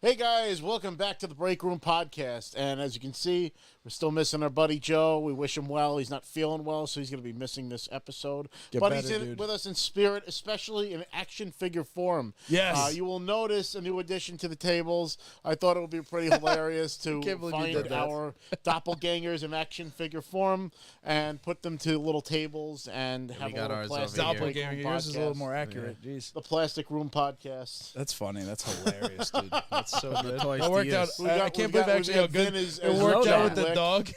Hey guys, welcome back to the Break Room Podcast. And as you can see, we're still missing our buddy Joe. We wish him well. He's not feeling well, so he's going to be missing this episode. But he's with us in spirit, especially in action figure form. Yes. You will notice a new addition to the tables. I thought it would be pretty hilarious to find our doppelgangers in action figure form and put them to little tables and have a little plastic doppelganger. Yours is a little more accurate. Yeah. Jeez. The Plastic Room Podcast. That's funny. That's hilarious, dude. That's so good. It worked out. I can't believe actually how good it worked out with the dog.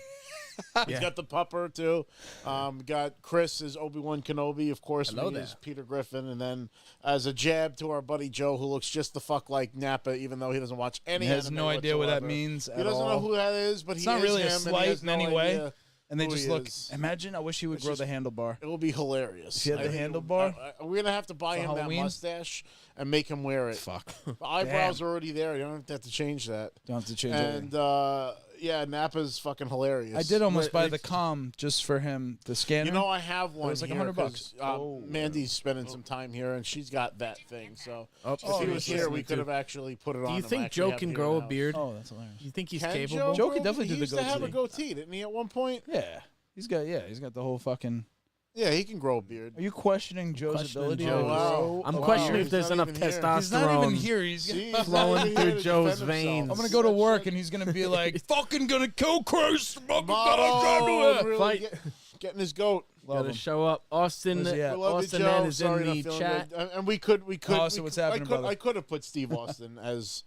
He's got the pupper too. Got Chris as Obi-Wan Kenobi, of course. Me as Peter Griffin, and then as a jab to our buddy Joe, who looks just the fuck like Nappa, even though he doesn't watch any. He has no idea what that means. He doesn't know who that is, but it's he not is really him, a slight in any way. And they just look. Imagine, I wish he would grow the handlebar. It will be hilarious. If he had the handlebar, we're gonna have to buy him that mustache and make him wear it. Fuck. The eyebrows are already there. You don't have to change that. Don't have to change it. And yeah, Nappa's fucking hilarious. I did almost buy the comm just for him, the scanner. You know, I have one. It was like $100. Mandy's spending some time here, and she's got that thing. So if he was here, we could have actually put it on. Do you think Joe can grow a beard? Oh, that's hilarious. You think he's capable? Joe could definitely do the goatee. He used to have a goatee, didn't he, at one point? Yeah. He's got the whole fucking... Yeah, he can grow a beard. Are you questioning Joe's ability? I'm questioning if there's enough testosterone. He's not even here. He's flowing through Joe's veins. I'm going to go to work, and he's going to be like, fucking going to kill Chris. Fucking fight. Getting his goat. Gotta show up. Austin Man is in the chat. And we could. Austin, what's happening, brother? I could have put Steve Austin as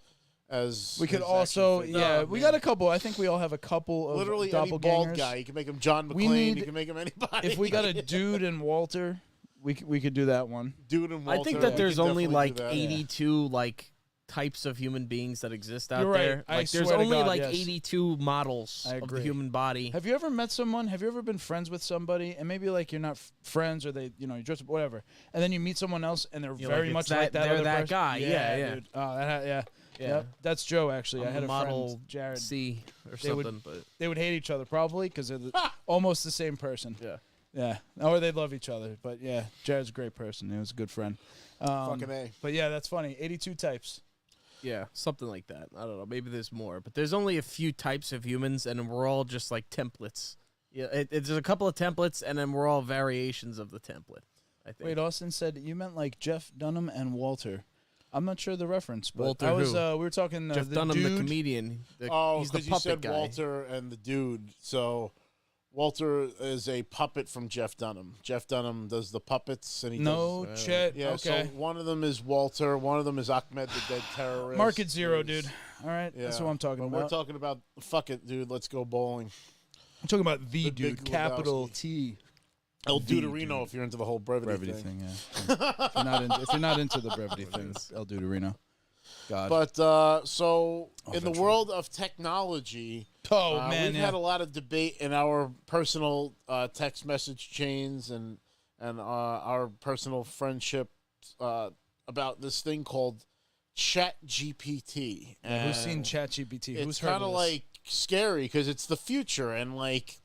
we could also, we got a couple. I think we all have a couple of literally doppelgangers. Any bald guy. You can make him John McClane. You can make him anybody. If we got a Dude and Walter, we could do that one. Dude and Walter. I think that there's only like 82 like types of human beings that exist out there. Like there's only 82 models of the human body. Have you ever met someone? Have you ever been friends with somebody and maybe like you're not friends or they, you dress up whatever, and then you meet someone else and they're very much like that. They're other that person? guy. Yeah. Dude. Oh, yeah. Yep, that's Joe. Actually, I had a model friend, Jared C or something. But they would hate each other probably because they're almost the same person. Yeah, or they love each other. But yeah, Jared's a great person. He was a good friend. Fucking A. But yeah, that's funny. 82 types. Yeah, something like that. I don't know. Maybe there's more, but there's only a few types of humans, and we're all just like templates. Yeah, there's a couple of templates, and then we're all variations of the template. I think. Wait, Austin said you meant like Jeff Dunham and Walter. I'm not sure the reference, but Walter we were talking Jeff the Dunham, dude. the comedian. He's the puppet you said guy. Walter and the dude. So Walter is a puppet from Jeff Dunham. Jeff Dunham does the puppets, and he does. Shit. Yeah. Okay. So one of them is Walter. One of them is Ahmed, the dead terrorist. Market Zero, dude. All right, that's what I'm talking about. We're talking about fuck it, dude. Let's go bowling. I'm talking about the dude, capital T. El Duderino, if you're into the whole brevity thing. Yeah. if you're not into the brevity thing, El Duderino. God. But so in the world of technology, we've had a lot of debate in our personal text message chains and our personal friendship about this thing called ChatGPT. Who's seen ChatGPT? It's kind of like scary because it's the future and like.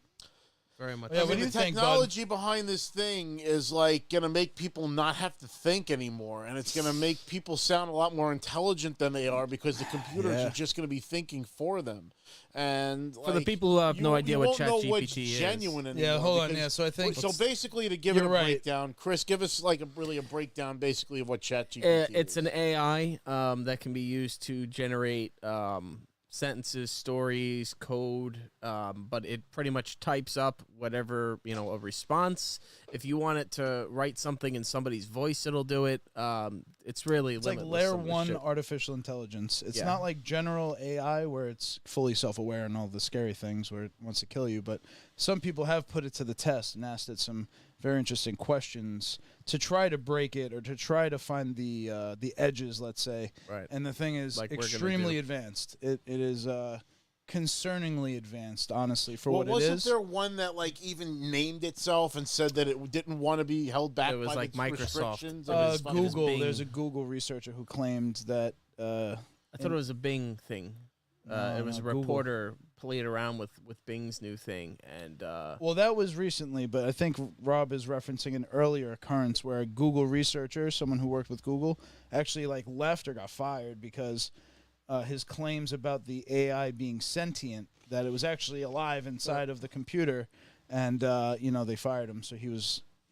Very much. Yeah, what do you think, bud? The technology behind this thing is like going to make people not have to think anymore, and it's going to make people sound a lot more intelligent than they are because the computers are just going to be thinking for them. And for the people who have no idea what ChatGPT is, genuine anymore. Yeah, hold on. Yeah, so I think basically to give it a breakdown, Chris, give us like a breakdown basically of what ChatGPT is. It's an AI that can be used to generate sentences, stories, code, but it pretty much types up whatever, a response. If you want it to write something in somebody's voice, it'll do it. It's really it's like layer 1 artificial intelligence. It's not like general AI where it's fully self-aware and all the scary things where it wants to kill you, but some people have put it to the test and asked it some very interesting questions to try to break it or to try to find the edges, let's say. Right. And the thing is extremely advanced. It is concerningly advanced, honestly, for what it is. Wasn't there one that like even named itself and said that it didn't want to be held back by like Microsoft? Google. There's a Google researcher who claimed that. I thought it was a Bing thing. It was a reporter played around with Bing's new thing, and well, that was recently, but I think Rob is referencing an earlier occurrence where a Google researcher, someone who worked with Google, actually like left or got fired because his claims about the AI being sentient, that it was actually alive inside of the computer, and they fired him. So he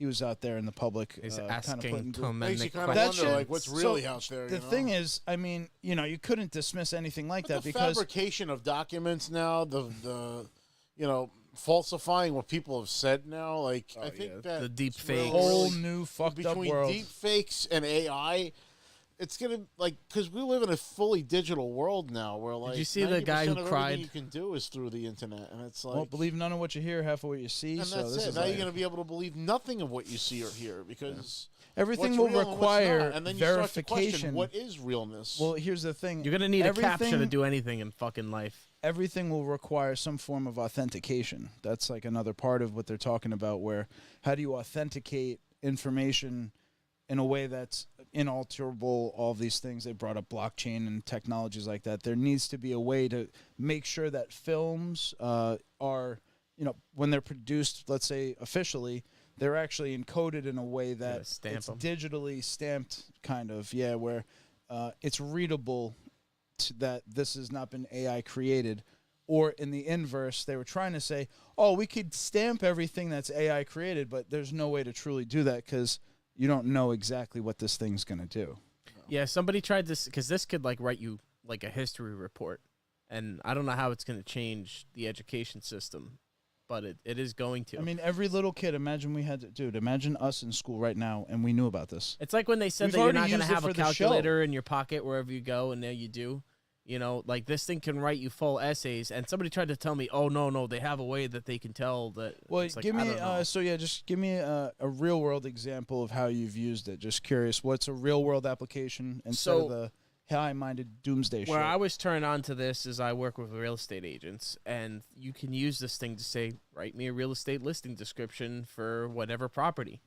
was out there in the public. He's kind of asking too Makes many you kind of questions. wonder, like, what's really out there. The thing is, I mean, you couldn't dismiss anything like that the because fabrication of documents now, the falsifying what people have said now, like I think that the deep it's fakes. whole new fucked up between world. deep fakes and AI. It's gonna because we live in a fully digital world now, where like Did you see the guy who 90% of cried? everything you can do is through the internet, and it's like Won't believe none of what you hear, half of what you see. and So that's this it. is Now like, you're gonna be able to believe nothing of what you see or hear because everything what's will real and what's require not. And then you start to question, verification. what is realness? Well, here's the thing. You're gonna need a captcha to Everything- do anything in fucking life. Everything will require some form of authentication. That's like another part of what they're talking about, where how do you authenticate information in a way that's inalterable, all these things. They brought up blockchain and technologies like that. There needs to be a way to make sure that films are, when they're produced, let's say officially, they're actually encoded in a way that it's digitally stamped, kind of, where it's readable that this has not been AI created. Or in the inverse, they were trying to say, oh, we could stamp everything that's AI created, but there's no way to truly do that because you don't know exactly what this thing's going to do. Yeah, somebody tried this because this could like write you like a history report, and I don't know how it's going to change the education system, but it is going to. I mean, every little kid, imagine imagine us in school right now, and we knew about this. It's like when they said that you're not going to have a calculator in your pocket wherever you go, and now you do. Like this thing can write you full essays, and somebody tried to tell me, oh, no, they have a way that they can tell that. Well, like, give me, just give me a real world example of how you've used it. Just curious, what's a real world application instead of the high-minded doomsday shit? Where I was turned on to this is I work with real estate agents, and you can use this thing to say, write me a real estate listing description for whatever property.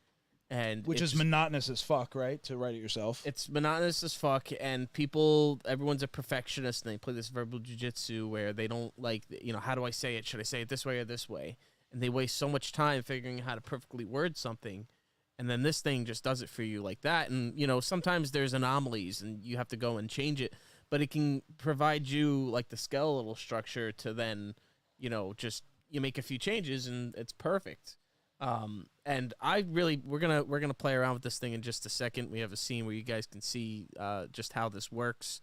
And which is monotonous as fuck, right? To write it yourself. It's monotonous as fuck, and everyone's a perfectionist, and they play this verbal jujitsu where they don't like, how do I say it? Should I say it this way or this way? And they waste so much time figuring out how to perfectly word something, and then this thing just does it for you like that. And, sometimes there's anomalies, and you have to go and change it, but it can provide you, like, the skeletal structure to then, just you make a few changes, and it's perfect. And we're gonna play around with this thing in just a second. We have a scene where you guys can see just how this works.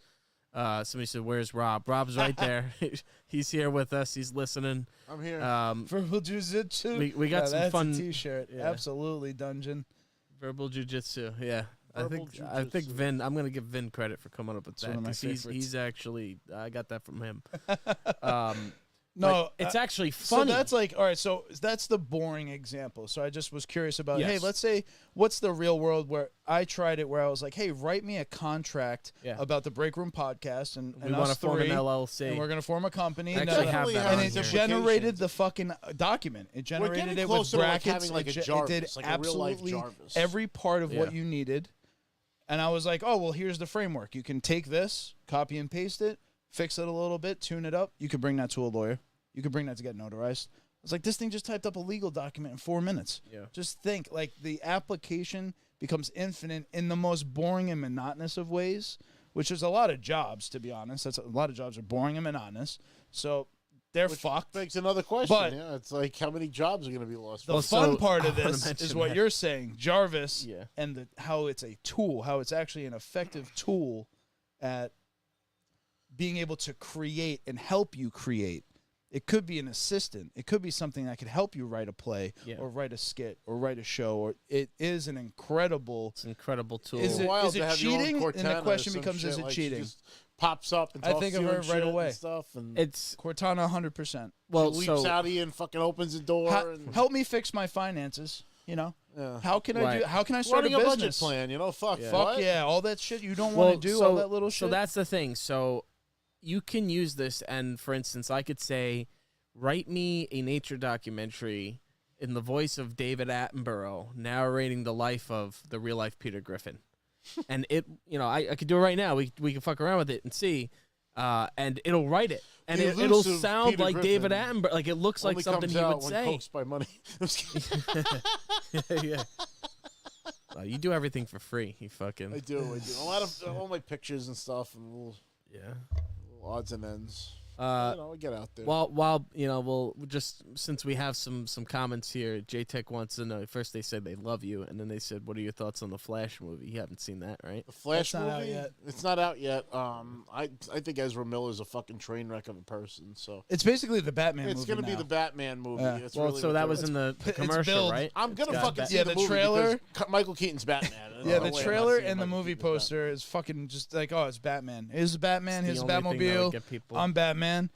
Somebody said, "Where's Rob?" Rob's right there. He's here with us. He's listening. I'm here. Verbal Jiu-Jitsu. We got some that's fun a t-shirt. Yeah. Absolutely, Dungeon. Verbal Jiu-Jitsu. Yeah. Verbal I think Vin. I'm gonna give Vin credit for coming up with that one of my because favorites. he's actually I got that from him. No, it's actually funny. So that's like, all right, so that's the boring example. So I just was curious about, hey, let's say, what's the real world where I tried it where I was like, hey, write me a contract about the Break Room podcast and we want to form an LLC. And we're going to form a company. I And, actually have that and on it here. generated the fucking document. It generated it with brackets. Like it Jarvis, did like absolutely a real life Jarvis. every part of what you needed. And I was like, oh, well, here's the framework. You can take this, copy and paste it, fix it a little bit, tune it up. You could bring that to a lawyer. You could bring that to get notarized. I was like, this thing just typed up a legal document in 4 minutes. Yeah. Just think, like, the application becomes infinite in the most boring and monotonous of ways, which is a lot of jobs, to be honest. A lot of jobs are boring and monotonous. So they're fucked. Begs another question. But it's like, how many jobs are going to be lost? The fun part of this is what you're saying, Jarvis, and how it's a tool, how it's actually an effective tool at being able to create and help you create. It could be an assistant. It could be something that could help you write a play or write a skit or write a show. Or it is an incredible. It's an incredible tool. Is it cheating? And the question becomes, is it cheating? Pops up and talks I think to of you her right away. And stuff, and it's Cortana 100%. Well, she leaps out of you and fucking opens the door. Help me fix my finances. How can I do? How can I start running a business? budget plan? Fuck all that shit you don't want to do. All that little shit. So that's the thing. So you can use this, and for instance, I could say, write me a nature documentary in the voice of David Attenborough narrating the life of the real life Peter Griffin. And I could do it right now. We can fuck around with it and see. And it'll write it. And it'll sound Peter like Griffin David Attenborough. Like, it looks like something he would say. Coaxed by money. Yeah. You do everything for free. You fucking. I do. A lot of all my pictures and stuff. And odds and ends. We get out there. While we'll just since we have some comments here, J-Tech wants to know. First, they said they love you, and then they said, "What are your thoughts on the Flash movie?" You haven't seen that, right? The Flash That's movie? not out yet. It's not out yet. I think Ezra Miller's a fucking train wreck of a person. So it's basically the Batman movie. It's gonna be the Batman movie. Yeah. It's Well, really so that was in the commercial, right? I'm gonna fucking see Yeah, the the movie trailer. because Michael Keaton's Batman. Yeah, the trailer and the movie poster is fucking just like, oh, it's Batman. Here's the Batman. Here's the Batmobile. I'm Batman. Batman.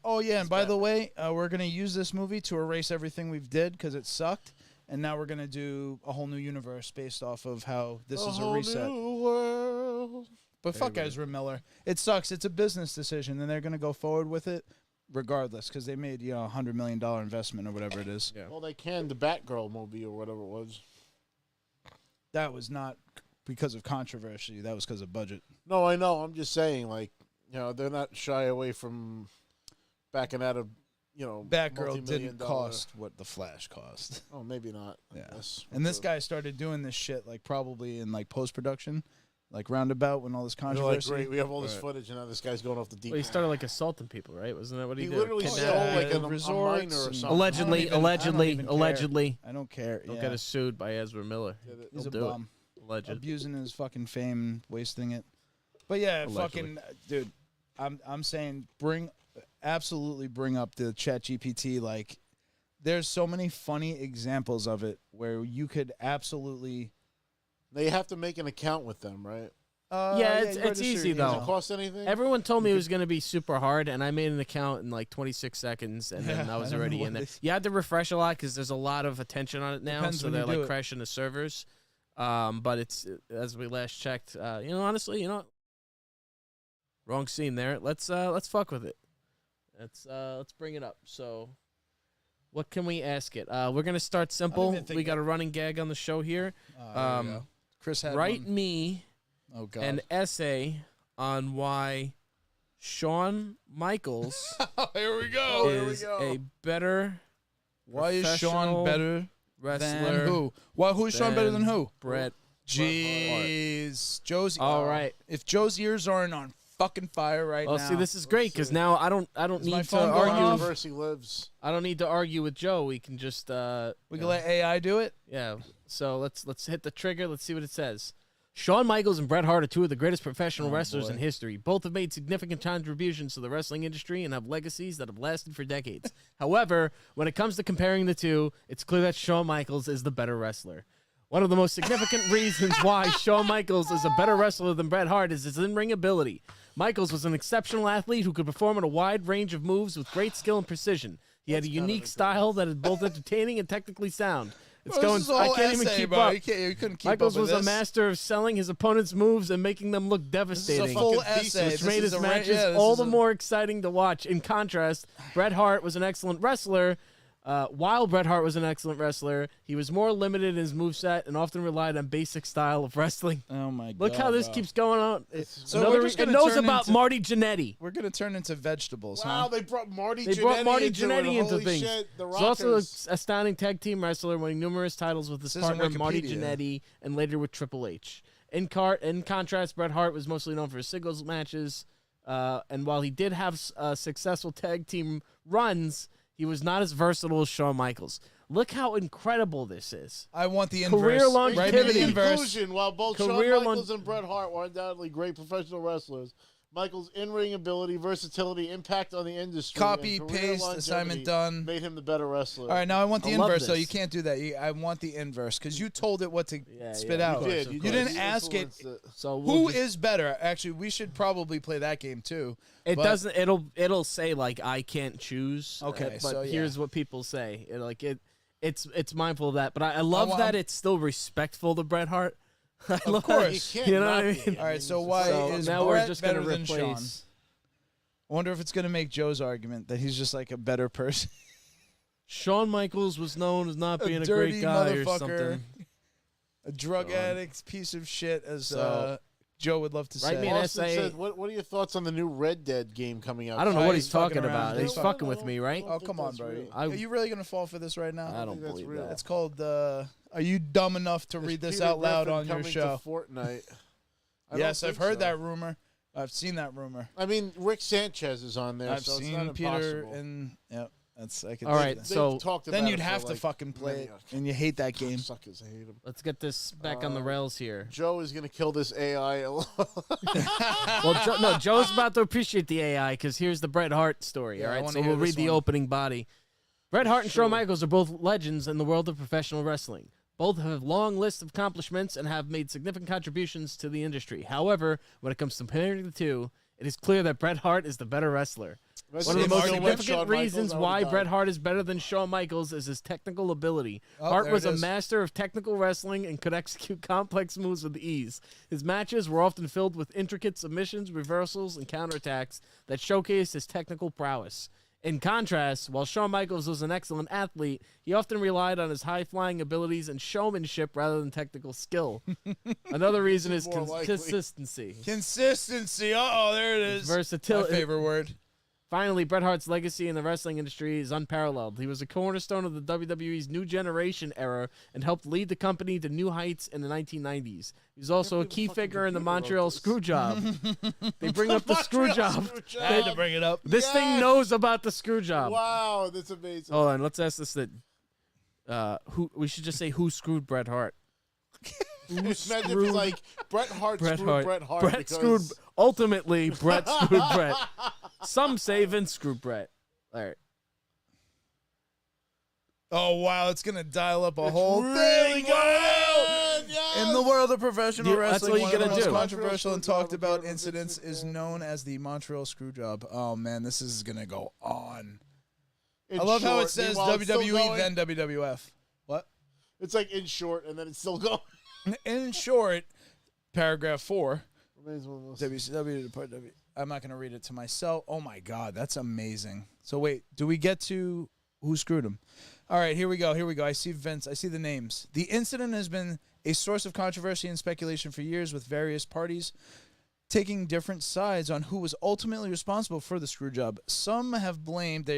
Oh yeah, and by the way, we're gonna use this movie to erase everything we've did because it sucked, and now we're gonna do a whole new universe based off of how this is a reset. New world. But fuck Ezra Miller. It sucks. It's a business decision, and they're gonna go forward with it regardless because they made $100 million investment or whatever it is. Yeah. Well, they canned the Batgirl movie or whatever it was. That was not because of controversy. That was because of budget. No, I know. I'm just saying, like, they're not shy away from backing out of, Batgirl didn't cost what the Flash cost. Oh, maybe not. Yeah. And this guy started doing this shit, like, probably in, like, post-production, like, roundabout when all this controversy. Like, great, we have all this footage, and now this guy's going off the deep end. Well, he started, like, assaulting people, right? Wasn't that what he did? He literally stole, like, a minor or something. Allegedly. I don't care. Don't get us sued by Ezra Miller. He's a bum. Alleged. Abusing his fucking fame, wasting it. But, yeah, Allegedly. fucking, dude, I'm saying absolutely bring up the ChatGPT. Like, there's so many funny examples of it where you could absolutely. They have to make an account with them, right? It's easy though. Does it cost anything? Everyone told me it was going to be super hard, and I made an account in like 26 seconds, and then I was already in there. You had to refresh a lot because there's a lot of attention on it now, Depends so they're like crashing the servers. But it's as we last checked, honestly, wrong scene there. Let's fuck with it. Let's bring it up. So, what can we ask it? We're gonna start simple. We got a running gag on the show here. Chris had write one. me an essay on why Shawn Michaels Here we go. is a better. Why is Shawn better wrestler than who? Why? Who's Shawn better than who? Bret. Jeez, Joe's. All right. If Joe's ears aren't on fucking fire right now. Well, see, this is great because now I don't need to argue. Lives. I don't need to argue with Joe. We can just we can let AI do it. Yeah. So let's hit the trigger. Let's see what it says. Shawn Michaels and Bret Hart are two of the greatest professional wrestlers in history. Both have made significant contributions to the wrestling industry and have legacies that have lasted for decades. However, when it comes to comparing the two, it's clear that Shawn Michaels is the better wrestler. One of the most significant reasons why Shawn Michaels is a better wrestler than Bret Hart is his in-ring ability. Michaels was an exceptional athlete who could perform at a wide range of moves with great skill and precision. He had a unique style that is both entertaining and technically sound. I can't even keep up. You couldn't keep Michaels up with was a master of selling his opponent's moves and making them look devastating. This is a full essay. Which made his matches all the more exciting to watch. In contrast, Bret Hart was an excellent wrestler. While Bret Hart was an excellent wrestler, he was more limited in his moveset and often relied on basic style of wrestling. Oh my god! Look how this keeps going on. So we're just it knows about Marty Jannetty. We're gonna turn into vegetables. Wow, huh? they brought Marty Jannetty into things. Shit, He's also an astounding tag team wrestler, winning numerous titles with his partner Marty Jannetty and later with Triple H. In contrast, Bret Hart was mostly known for his singles matches, and while he did have successful tag team runs, he was not as versatile as Shawn Michaels. Look how incredible this is. I want the inverse. Career longevity. Conclusion, while both Shawn Michaels and Bret Hart were undoubtedly great professional wrestlers, Michaels' in-ring ability, versatility, impact on the industry, copy, and career paste, assignment longevity done, made him the better wrestler. All right, now I want the inverse, though. this. You can't do that. I want the inverse because you told it what to spit out. You didn't ask it. So who is better? Actually, we should probably play that game too. It doesn't. It'll say like I can't choose. Okay, but so here's what people say. It's mindful of that. But I love that it's still respectful to Bret Hart. Of course, you know what I mean. All right, so why is now Bret we're just better gonna than Shawn? replace. I wonder if it's gonna make Joe's argument that he's just like a better person. Shawn Michaels was known as not being a dirty great guy or motherfucker, something. A drug addict, piece of shit, as Joe would love to Write say. me an Austin essay. said, what are your thoughts on the new Red Dead game coming out? I don't know what he's fucking talking around. about. He's fucking with me, right? Oh, come on, bro. real. Are you really gonna fall for this right now? I don't that's believe real. that. It's called. Are you dumb enough to read this out loud on your show? Fortnite. Yes, I've heard that rumor. I've seen that rumor. I mean, Rick Sanchez is on there. I've so seen it's not Peter, impossible. and that's I could. All right, that. so then you'd have to fucking play it, and you hate that game. Suckers hate him. let's get this back on the rails here. Joe is gonna kill this AI. Well, Joe's about to appreciate the AI because here's the Bret Hart story. Yeah, all I right, wanna so hear we'll read this the one. opening body. Bret Hart and Shawn Michaels are both legends in the world of professional wrestling. Both have long lists of accomplishments and have made significant contributions to the industry. However, when it comes to comparing the two, it is clear that Bret Hart is the better wrestler. One of the most significant reasons why Bret Hart is better than Shawn Michaels is his technical ability. Hart was a master of technical wrestling and could execute complex moves with ease. His matches were often filled with intricate submissions, reversals, and counterattacks that showcased his technical prowess. In contrast, while Shawn Michaels was an excellent athlete, he often relied on his high-flying abilities and showmanship rather than technical skill. Another reason is consistency. Consistency. Uh-oh, there it is. Versatility. My favorite word. Finally, Bret Hart's legacy in the wrestling industry is unparalleled. He was a cornerstone of the WWE's New Generation era and helped lead the company to new heights in the 1990s. He was also a key figure in the Montreal Screwjob. They bring up the Screwjob. I had to bring it up. This thing knows about the Screwjob. Wow, that's amazing. Hold on, let's ask this. We should just say who screwed Bret Hart. Imagine if it's like Bret Hart screwed Bret Hart. Bret screwed. Ultimately, Bret screwed Bret. Some say Vince screwed Bret. All right. Oh wow, it's gonna dial up a whole really thing. good. Yes. In the world of professional That's wrestling, what you one of the gotta most do. controversial and talked about incidents is known as the Montreal Screwjob. Oh man, this is gonna go on. I love how it says WWE then WWF. What? It's like in short, and then it's still going. In short, paragraph 4. WCW. I'm not going to read it to myself. Oh, my God. That's amazing. So, wait. Do we get to who screwed him? All right. Here we go. I see Vince. I see the names. The incident has been a source of controversy and speculation for years, with various parties taking different sides on who was ultimately responsible for the screw job. Some have blamed,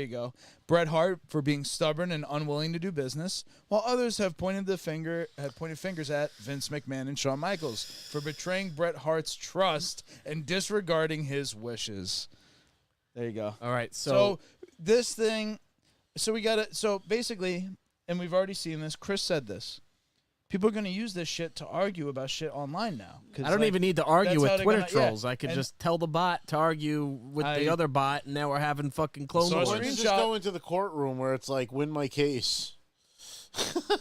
Bret Hart for being stubborn and unwilling to do business, while others have pointed fingers at Vince McMahon and Shawn Michaels for betraying Bret Hart's trust and disregarding his wishes. There you go. All right. So this thing, so we got it. So basically, and we've already seen this, Chris said this. People are going to use this shit to argue about shit online now. I don't even need to argue with Twitter trolls. I could just tell the bot to argue with the other bot, and now we're having fucking clone wars. Why don't you just go into the courtroom where it's like, win my case?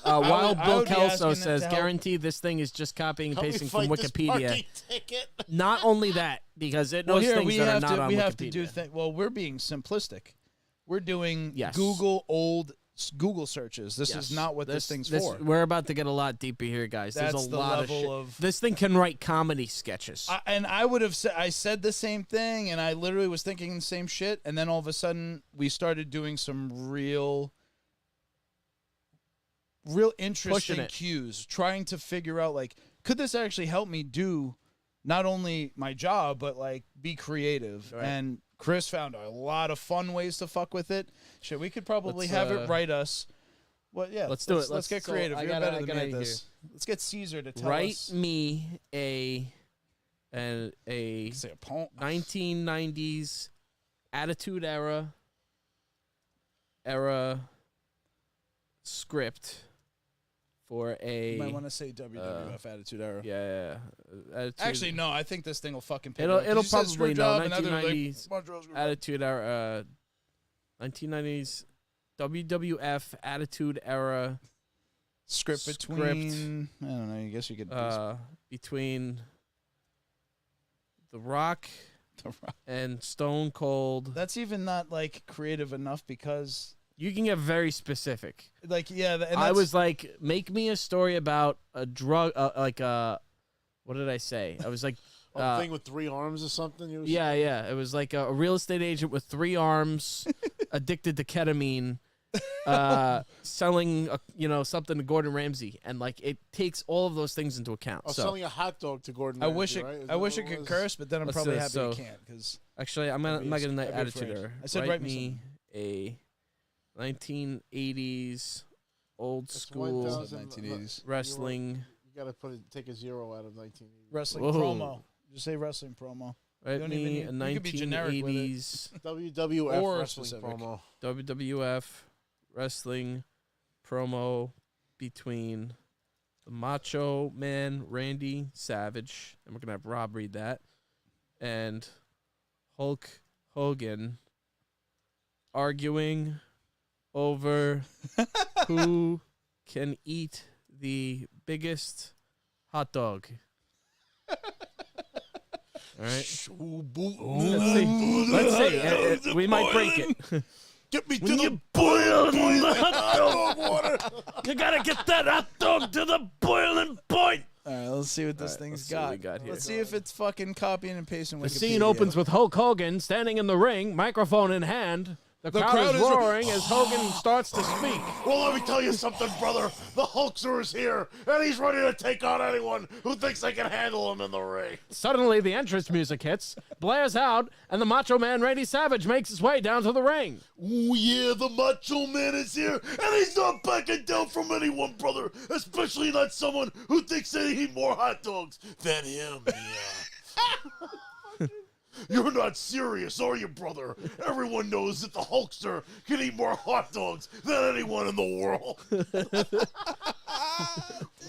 While Bill Kelso says, guarantee this thing is just copying and pasting from Wikipedia. Not only that, because it knows things that are not on Wikipedia. We have to do things. Well, we're being simplistic. We're doing Google searches. This is not what this thing's for. We're about to get a lot deeper here, guys. There's a lot of shit. This thing can write comedy sketches. I would have said, I said the same thing, and I literally was thinking the same shit, and then all of a sudden we started doing some real interesting cues, trying to figure out, like, could this actually help me do not only my job, but, like, be creative? Right. And Chris found a lot of fun ways to fuck with it. Shit, we could probably have it write us. Well, yeah, let's do it. Let's get creative. You're better than me at this. Let's get Caesar to tell us. Write me a 1990s Attitude Era script for a. You might want to say WWF Attitude Era. Yeah. Actually, no. I think this thing will fucking pick it'll up. probably know 1990s Attitude Era, 1990s WWF Attitude Era script between. I don't know. I guess you could between The Rock and Stone Cold. That's even not like creative enough because. You can get very specific. Like, yeah. And I was like, make me a story about a drug, what did I say? I was like. A thing with 3 arms or something? Yeah. It was like a real estate agent with 3 arms, addicted to ketamine, selling, something to Gordon Ramsay. And, like, it takes all of those things into account. Oh, selling a hot dog to Gordon Ramsay, I wish it could curse, but then I'm probably happy it can't. Cause actually, I'm not getting that attitude there. I said write me a 1980s old school 1980s wrestling. You got to take a 0 out of 1980s. Wrestling promo. Just say wrestling promo. Write me a you could be generic with it. 1980s WWF Or wrestling specific. promo. WWF wrestling promo between the Macho Man Randy Savage, and we're gonna have Rob read that, and Hulk Hogan arguing over who can eat the biggest hot dog. All right. Let's see. We might break it. Get me to the boiling hot dog water. You gotta get that hot dog to the boiling point. All right, let's see what this thing's got. What we got here. Let's see if it's fucking copying and pasting. The Wikipedia. scene opens with Hulk Hogan standing in the ring, microphone in hand. The crowd is roaring as Hogan starts to speak. Well, let me tell you something, brother. The Hulkster is here, and he's ready to take on anyone who thinks they can handle him in the ring. Suddenly, the entrance music hits, blares out, and the Macho Man Randy Savage makes his way down to the ring. Oh, yeah, the Macho Man is here, and he's not backing down from anyone, brother, especially not someone who thinks they eat more hot dogs than him, yeah. You're not serious, are you, brother? Everyone knows that the Hulkster can eat more hot dogs than anyone in the world.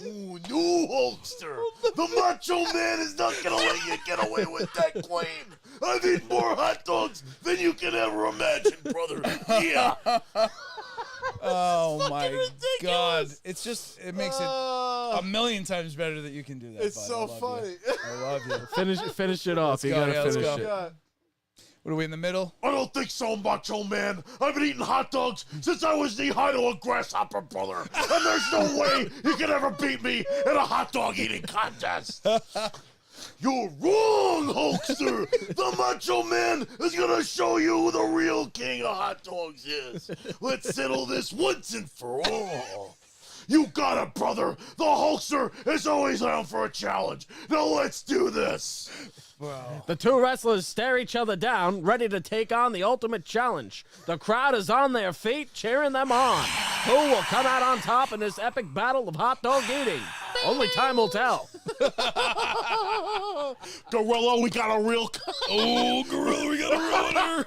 Ooh, new Hulkster. The Macho Man is not going to let you get away with that claim. I've eaten more hot dogs than you can ever imagine, brother. Yeah. Oh my God! It's just it makes it a million times better that you can do that. It's bud. so funny. I love you. Finish it off. You go, gotta yeah, let's finish go. it. Yeah. What are we in the middle? I don't think so, Macho Man. I've been eating hot dogs since I was knee-high to a grasshopper, brother. And there's no way you can ever beat me in a hot dog eating contest. You're wrong, Hulkster. The Macho Man is going to show you who the real king of hot dogs is. Let's settle this once and for all. You got it, brother. The Hulkster is always down for a challenge. Now let's do this. Wow. The two wrestlers stare each other down, ready to take on the ultimate challenge. The crowd is on their feet, cheering them on. Who will come out on top in this epic battle of hot dog eating? Only time will tell. Gorilla, we got a real... Oh, Gorilla, we got a runner.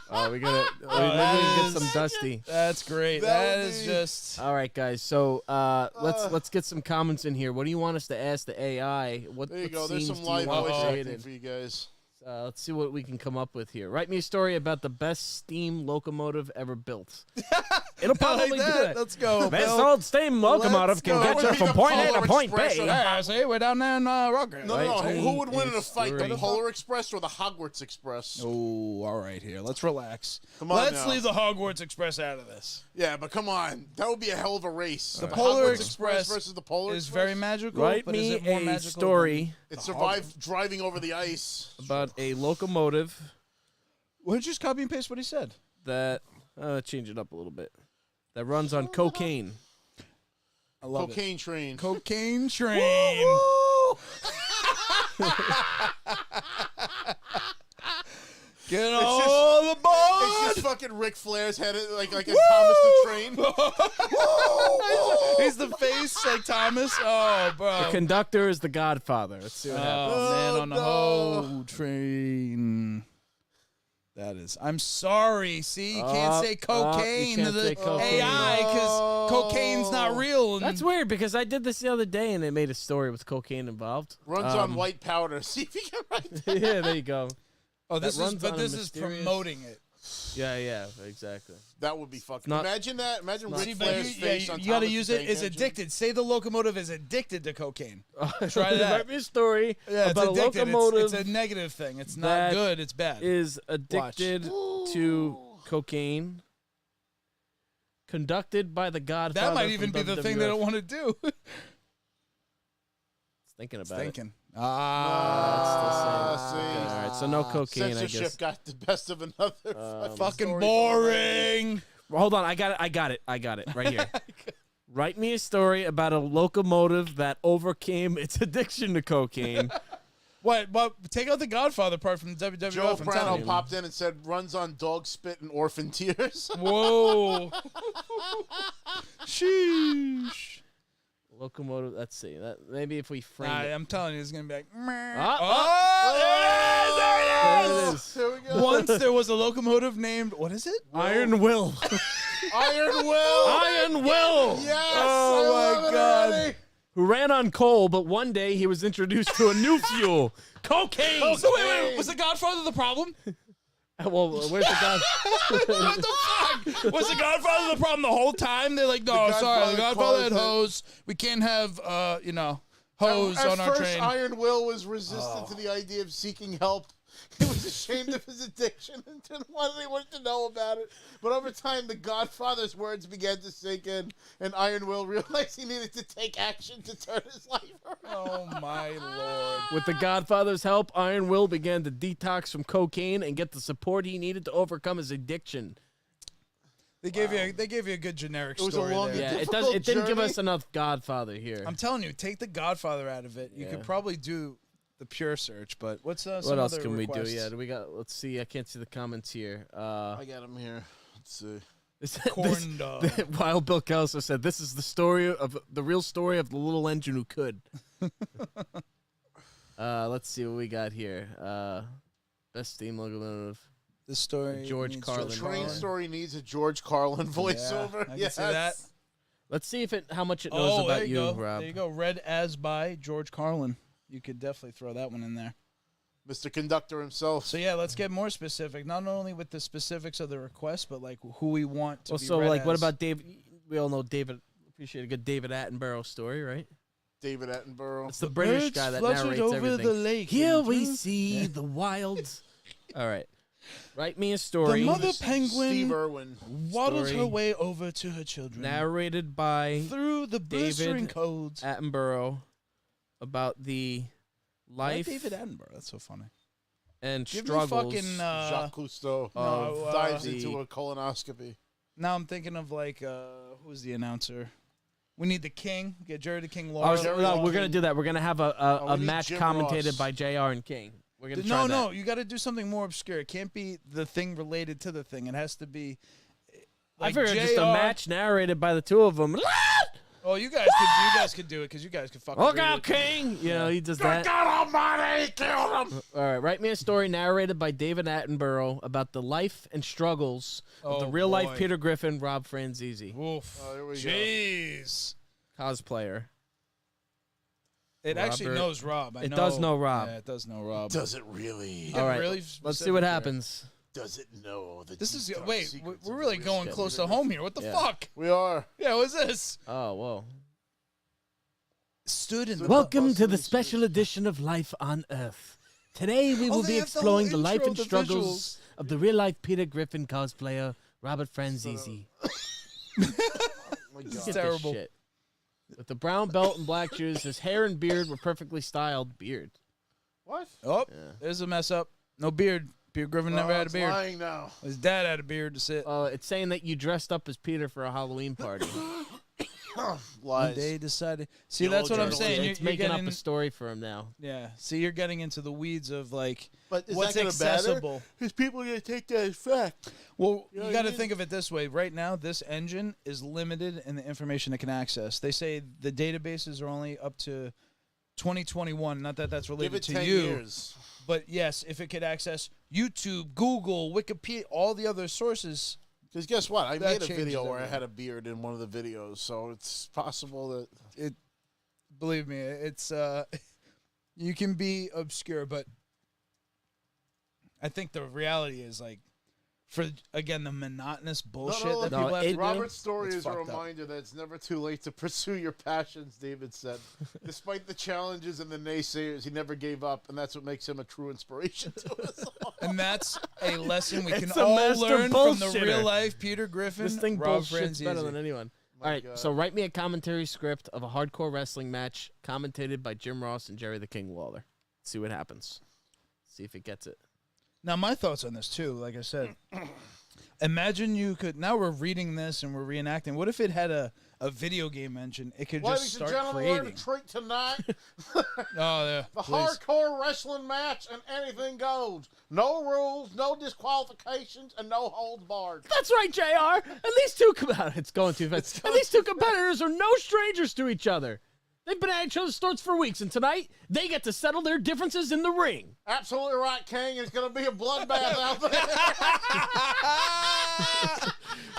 Oh, we gotta get some Dusty. That's great. That is just. All right, guys. So let's get some comments in here. What do you want us to ask the AI? What There you what go. There's scenes some do you live want voice created? acting for you guys. Let's see what we can come up with here. Write me a story about the best steam locomotive ever built. It'll probably do it. Let's go. Best Bill. old steam locomotive can go. get That you would be from the point A to Polar point B. Express or the Yeah, see, we're down there in Rockland. No, Right. Who would win in a fight, the Story. Polar Express or the Hogwarts Express? Oh, all right, here. Let's relax. Come on Let's now. leave the Hogwarts Express out of this. Yeah, but come on. That would be a hell of a race. The Polar Hogwarts Express versus the Polar Is Express. very magical. Write but is me it more a magical story It survived driving over the ice. about a locomotive Why don't you just copy and paste what he said? that change it up a little bit. That runs on cocaine. I love Cocaine train. it. Cocaine train. Get all the It's boys. just fucking Ric Flair's head, like a Thomas the Train. He's the face like Thomas. Oh, bro. The conductor is the Godfather. Let's see what happens. Oh, man, on the no. whole train. That is. I'm sorry. See, you can't say cocaine you to can't the say cocaine. AI because cocaine's not real. And That's weird because I did this the other day and it made a story with cocaine involved. Runs on white powder. See if you can write that. Yeah, there you go. Oh, this is runs but on a this is mysterious- promoting it. Yeah, exactly. That would be fucking. not- Imagine that. Imagine See, Ric but Flair's face on you got to Thomas use the it Tank as Engine. addicted. Say the locomotive is addicted to cocaine. Try that. Write me a story Yeah, it's about a addicted. locomotive It's a negative thing. It's not that good. It's bad. is addicted to cocaine, conducted by the Godfather. That might even from be the thing they WWF. don't want to do. Thinking about it. Thinking. See. see. Okay, all right, so no cocaine, I Censorship guess. got the best of another. Fucking story. boring. Well, hold on, I got it right here. Write me a story about a locomotive that overcame its addiction to cocaine. What? Take out the Godfather part from the WWF. Joe I'm telling Prano you. popped in and said, "Runs on dog spit and orphan tears." Whoa. Sheesh. Locomotive. Let's see. Maybe if we frame it. I'm telling you, it's gonna be like. There it is. Here we go. Once there was a locomotive named what is it? Iron Will. Iron Will. Iron Will. Yes. Oh I my God. already. Who ran on coal, but one day he was introduced to a new fuel, cocaine. So wait, was the Godfather the problem? Well, where's the God? What the fuck? Was the Godfather the problem the whole time? They're like, no, sorry, the Godfather had hose. We can't have, hose on our train. Iron Will was resistant to the idea of seeking help. He was ashamed of his addiction and didn't want anyone to know about it. But over time, the Godfather's words began to sink in, and Iron Will realized he needed to take action to turn his life around. Oh, my Lord. With the Godfather's help, Iron Will began to detox from cocaine and get the support he needed to overcome his addiction. They gave you a good generic It was a story long there. and Yeah, it didn't give journey. us enough Godfather here. I'm telling you, take the Godfather out of it. You Yeah. could probably do the pure search, but what's some What else other can we requests? do? Yeah, we got. Let's see. I can't see the comments here. I got him here. Let's see. Corn dog. While Bill Kelso said, "This is the real story of the little engine who could." Let's see what we got here. Best steam locomotive. This story. George needs Carlin. The George train Carlin. story needs a George Carlin voiceover. I can Yes. see that. Let's see how much it knows there about you, go. Rob. There you go. Read as by George Carlin. You could definitely throw that one in there. Mr. Conductor himself. So yeah, let's get more specific. Not only with the specifics of the request, but like who we want to Well, be so read like, what as. about David? We all know David. Appreciate a good David Attenborough story, right? David Attenborough. It's the British Birds guy that fluttered narrates over everything. the lake. Here we into- see the wilds. All right, write me a The story. mother Steve penguin Irwin. waddled story. her way over to her children. Narrated by through the blistering David codes. Attenborough about the Why life David Attenborough. That's so funny. and Give struggles. me fucking. Jacques Cousteau no, dives the- into a colonoscopy. Now I'm thinking of like who's the announcer? We need the King. Get Jerry the King Oh, Lawler. so- no, we're gonna do that. We're gonna have a we need match Jim commentated Ross. by JR and King. We're gonna try that. No, you got to do something more obscure. It can't be the thing related to the thing. It has to be. I Like figured just a JR. match narrated by the two of them. Oh, you guys could do it because you guys could fucking. Look read out, it. King! You know, he does that. God Almighty, kill him! All right, write me a story narrated by David Attenborough about the life and struggles of the Oh, real-life boy. Peter Griffin, Rob Franzese, Oof. Oh, here we go. Jeez. cosplayer. It actually Robert- knows Rob. I It does know Rob. Yeah, it does know Rob. Does it really? Yeah, All right, really let's see specific what here. happens. Does it know the This is deep, dark wait. secrets We're of really the going rich close Peter to home here. What the Yeah. fuck? We are. Yeah, what's this? Oh, whoa. Stood in the Welcome to the bustling special edition of Life on Earth. Today we will they be have the exploring whole the life intro, and the struggles of the real-life Peter Griffin cosplayer, Robert Franzese. Oh my Get God. this terrible. shit. With the brown belt and black shoes, his hair and beard were perfectly styled. Beard. What? Oh, Yeah. there's a mess up. No beard. Peter Griffin never had a it's beard. lying now. His dad had a beard to sit. It's saying that you dressed up as Peter for a Halloween party. One Lies. day decided. See, The that's old what I'm journalist. saying. It's You're making getting, up a story for him now. yeah. See, you're getting into the weeds of like But is what's that gonna matter? accessible. Because people are going to take that as fact. Well, You know you what got I to mean? think of it this way. Right now, this engine is limited in the information it can access. They say the databases are only up to 2021. Not that that's Give related it to 10 you, years. but yes, if it could access YouTube, Google, Wikipedia, all the other sources. Because guess what? I That made a changes video where I everything. had a beard in one of the videos, so it's possible that... Believe me, it's you can be obscure, but I think the reality is like for again the monotonous bullshit no, that no, people have to do. Robert's story it's is a fucked up. reminder that it's never too late to pursue your passions, David said. Despite the challenges and the naysayers, he never gave up, and that's what makes him a true inspiration to us all. And that's a lesson we can It's a all master learn from the bullshitter. real life Peter Griffin. This thing Rob bullshits better Franzese. than anyone. My All right, God. so write me a commentary script of a hardcore wrestling match commentated by Jim Ross and Jerry the King Lawler. See what happens. See if it gets it. Now my thoughts on this too. Like I said, Imagine you could. Now we're reading this and we're reenacting. What if it had a video game engine? It could just start creating. Ladies and gentlemen, we're to treat tonight. The hardcore wrestling match and anything goes. No rules, no disqualifications, and no holds barred. That's right, JR. And these two it's going too fast. And these two competitors are no strangers to each other. They've been at each other's throats for weeks, and tonight they get to settle their differences in the ring. Absolutely right, King. It's going to be a bloodbath out there.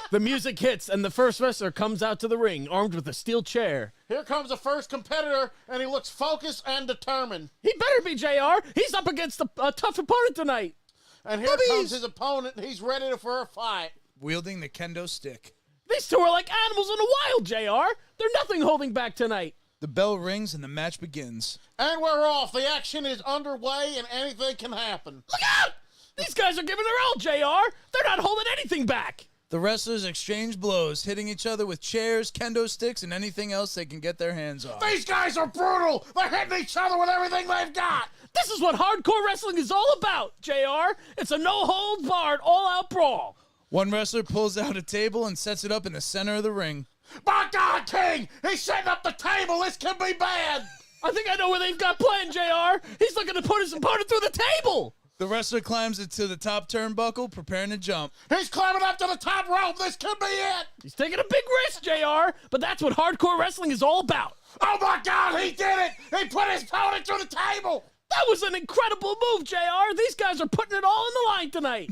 The music hits, and the first wrestler comes out to the ring, armed with a steel chair. Here comes the first competitor, and he looks focused and determined. He better be, JR. He's up against a tough opponent tonight. And here comes his opponent. He's ready for a fight. Wielding the kendo stick. These two are like animals in the wild, JR. They're nothing holding back tonight. The bell rings and the match begins. And we're off. The action is underway and anything can happen. Look out! These guys are giving their all, JR. They're not holding anything back. The wrestlers exchange blows, hitting each other with chairs, kendo sticks, and anything else they can get their hands on. These guys are brutal. They're hitting each other with everything they've got. This is what hardcore wrestling is all about, JR. It's a no-holds-barred, all-out brawl. One wrestler pulls out a table and sets it up in the center of the ring. My God, King! He's setting up the table. This could be bad. I think I know where they've got planned, JR. He's looking to put his opponent through the table. The wrestler climbs it to the top turnbuckle, preparing to jump. He's climbing up to the top rope. This could be it. He's taking a big risk, JR, but that's what hardcore wrestling is all about. Oh, my God, he did it. He put his opponent through the table. That was an incredible move, JR. These guys are putting it all on the line tonight.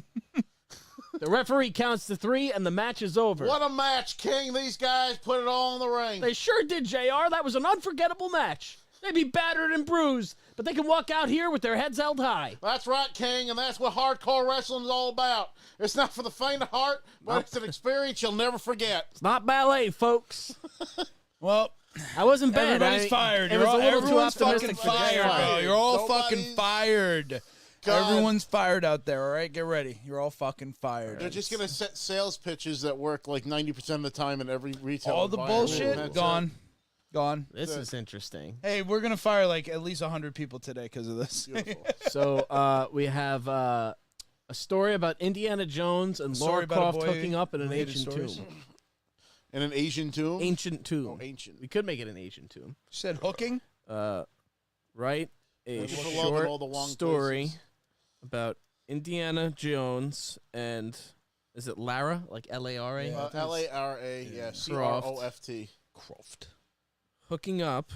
The referee counts to 3, and the match is over. What a match, King. These guys put it all in the ring. They sure did, JR. That was an unforgettable match. They be battered and bruised, but they can walk out here with their heads held high. That's right, King, and that's what hardcore wrestling is all about. It's not for the faint of heart, but it's an experience you'll never forget. It's not ballet, folks. Well, I wasn't bad. Everybody's fired. It was a little too Everyone's optimistic fucking for fired, JR. bro. You're all fucking fired. God. Everyone's fired out there, all right? Get ready. You're all fucking fired. They're just going to set sales pitches that work like 90% of the time in every retail all the bullshit, gone. Gone. This is interesting. Hey, we're going to fire like at least 100 people today because of this. So we have a story about Indiana Jones and Lara Croft hooking up in an ancient tomb. In an Asian tomb? Ancient tomb. Oh, ancient. We could make it an ancient tomb. You said hooking? Right? A short story about Indiana Jones and, is it Lara? Like L-A-R-A? L-A-R-A, yeah. C-R-O-F-T. Croft. Hooking up.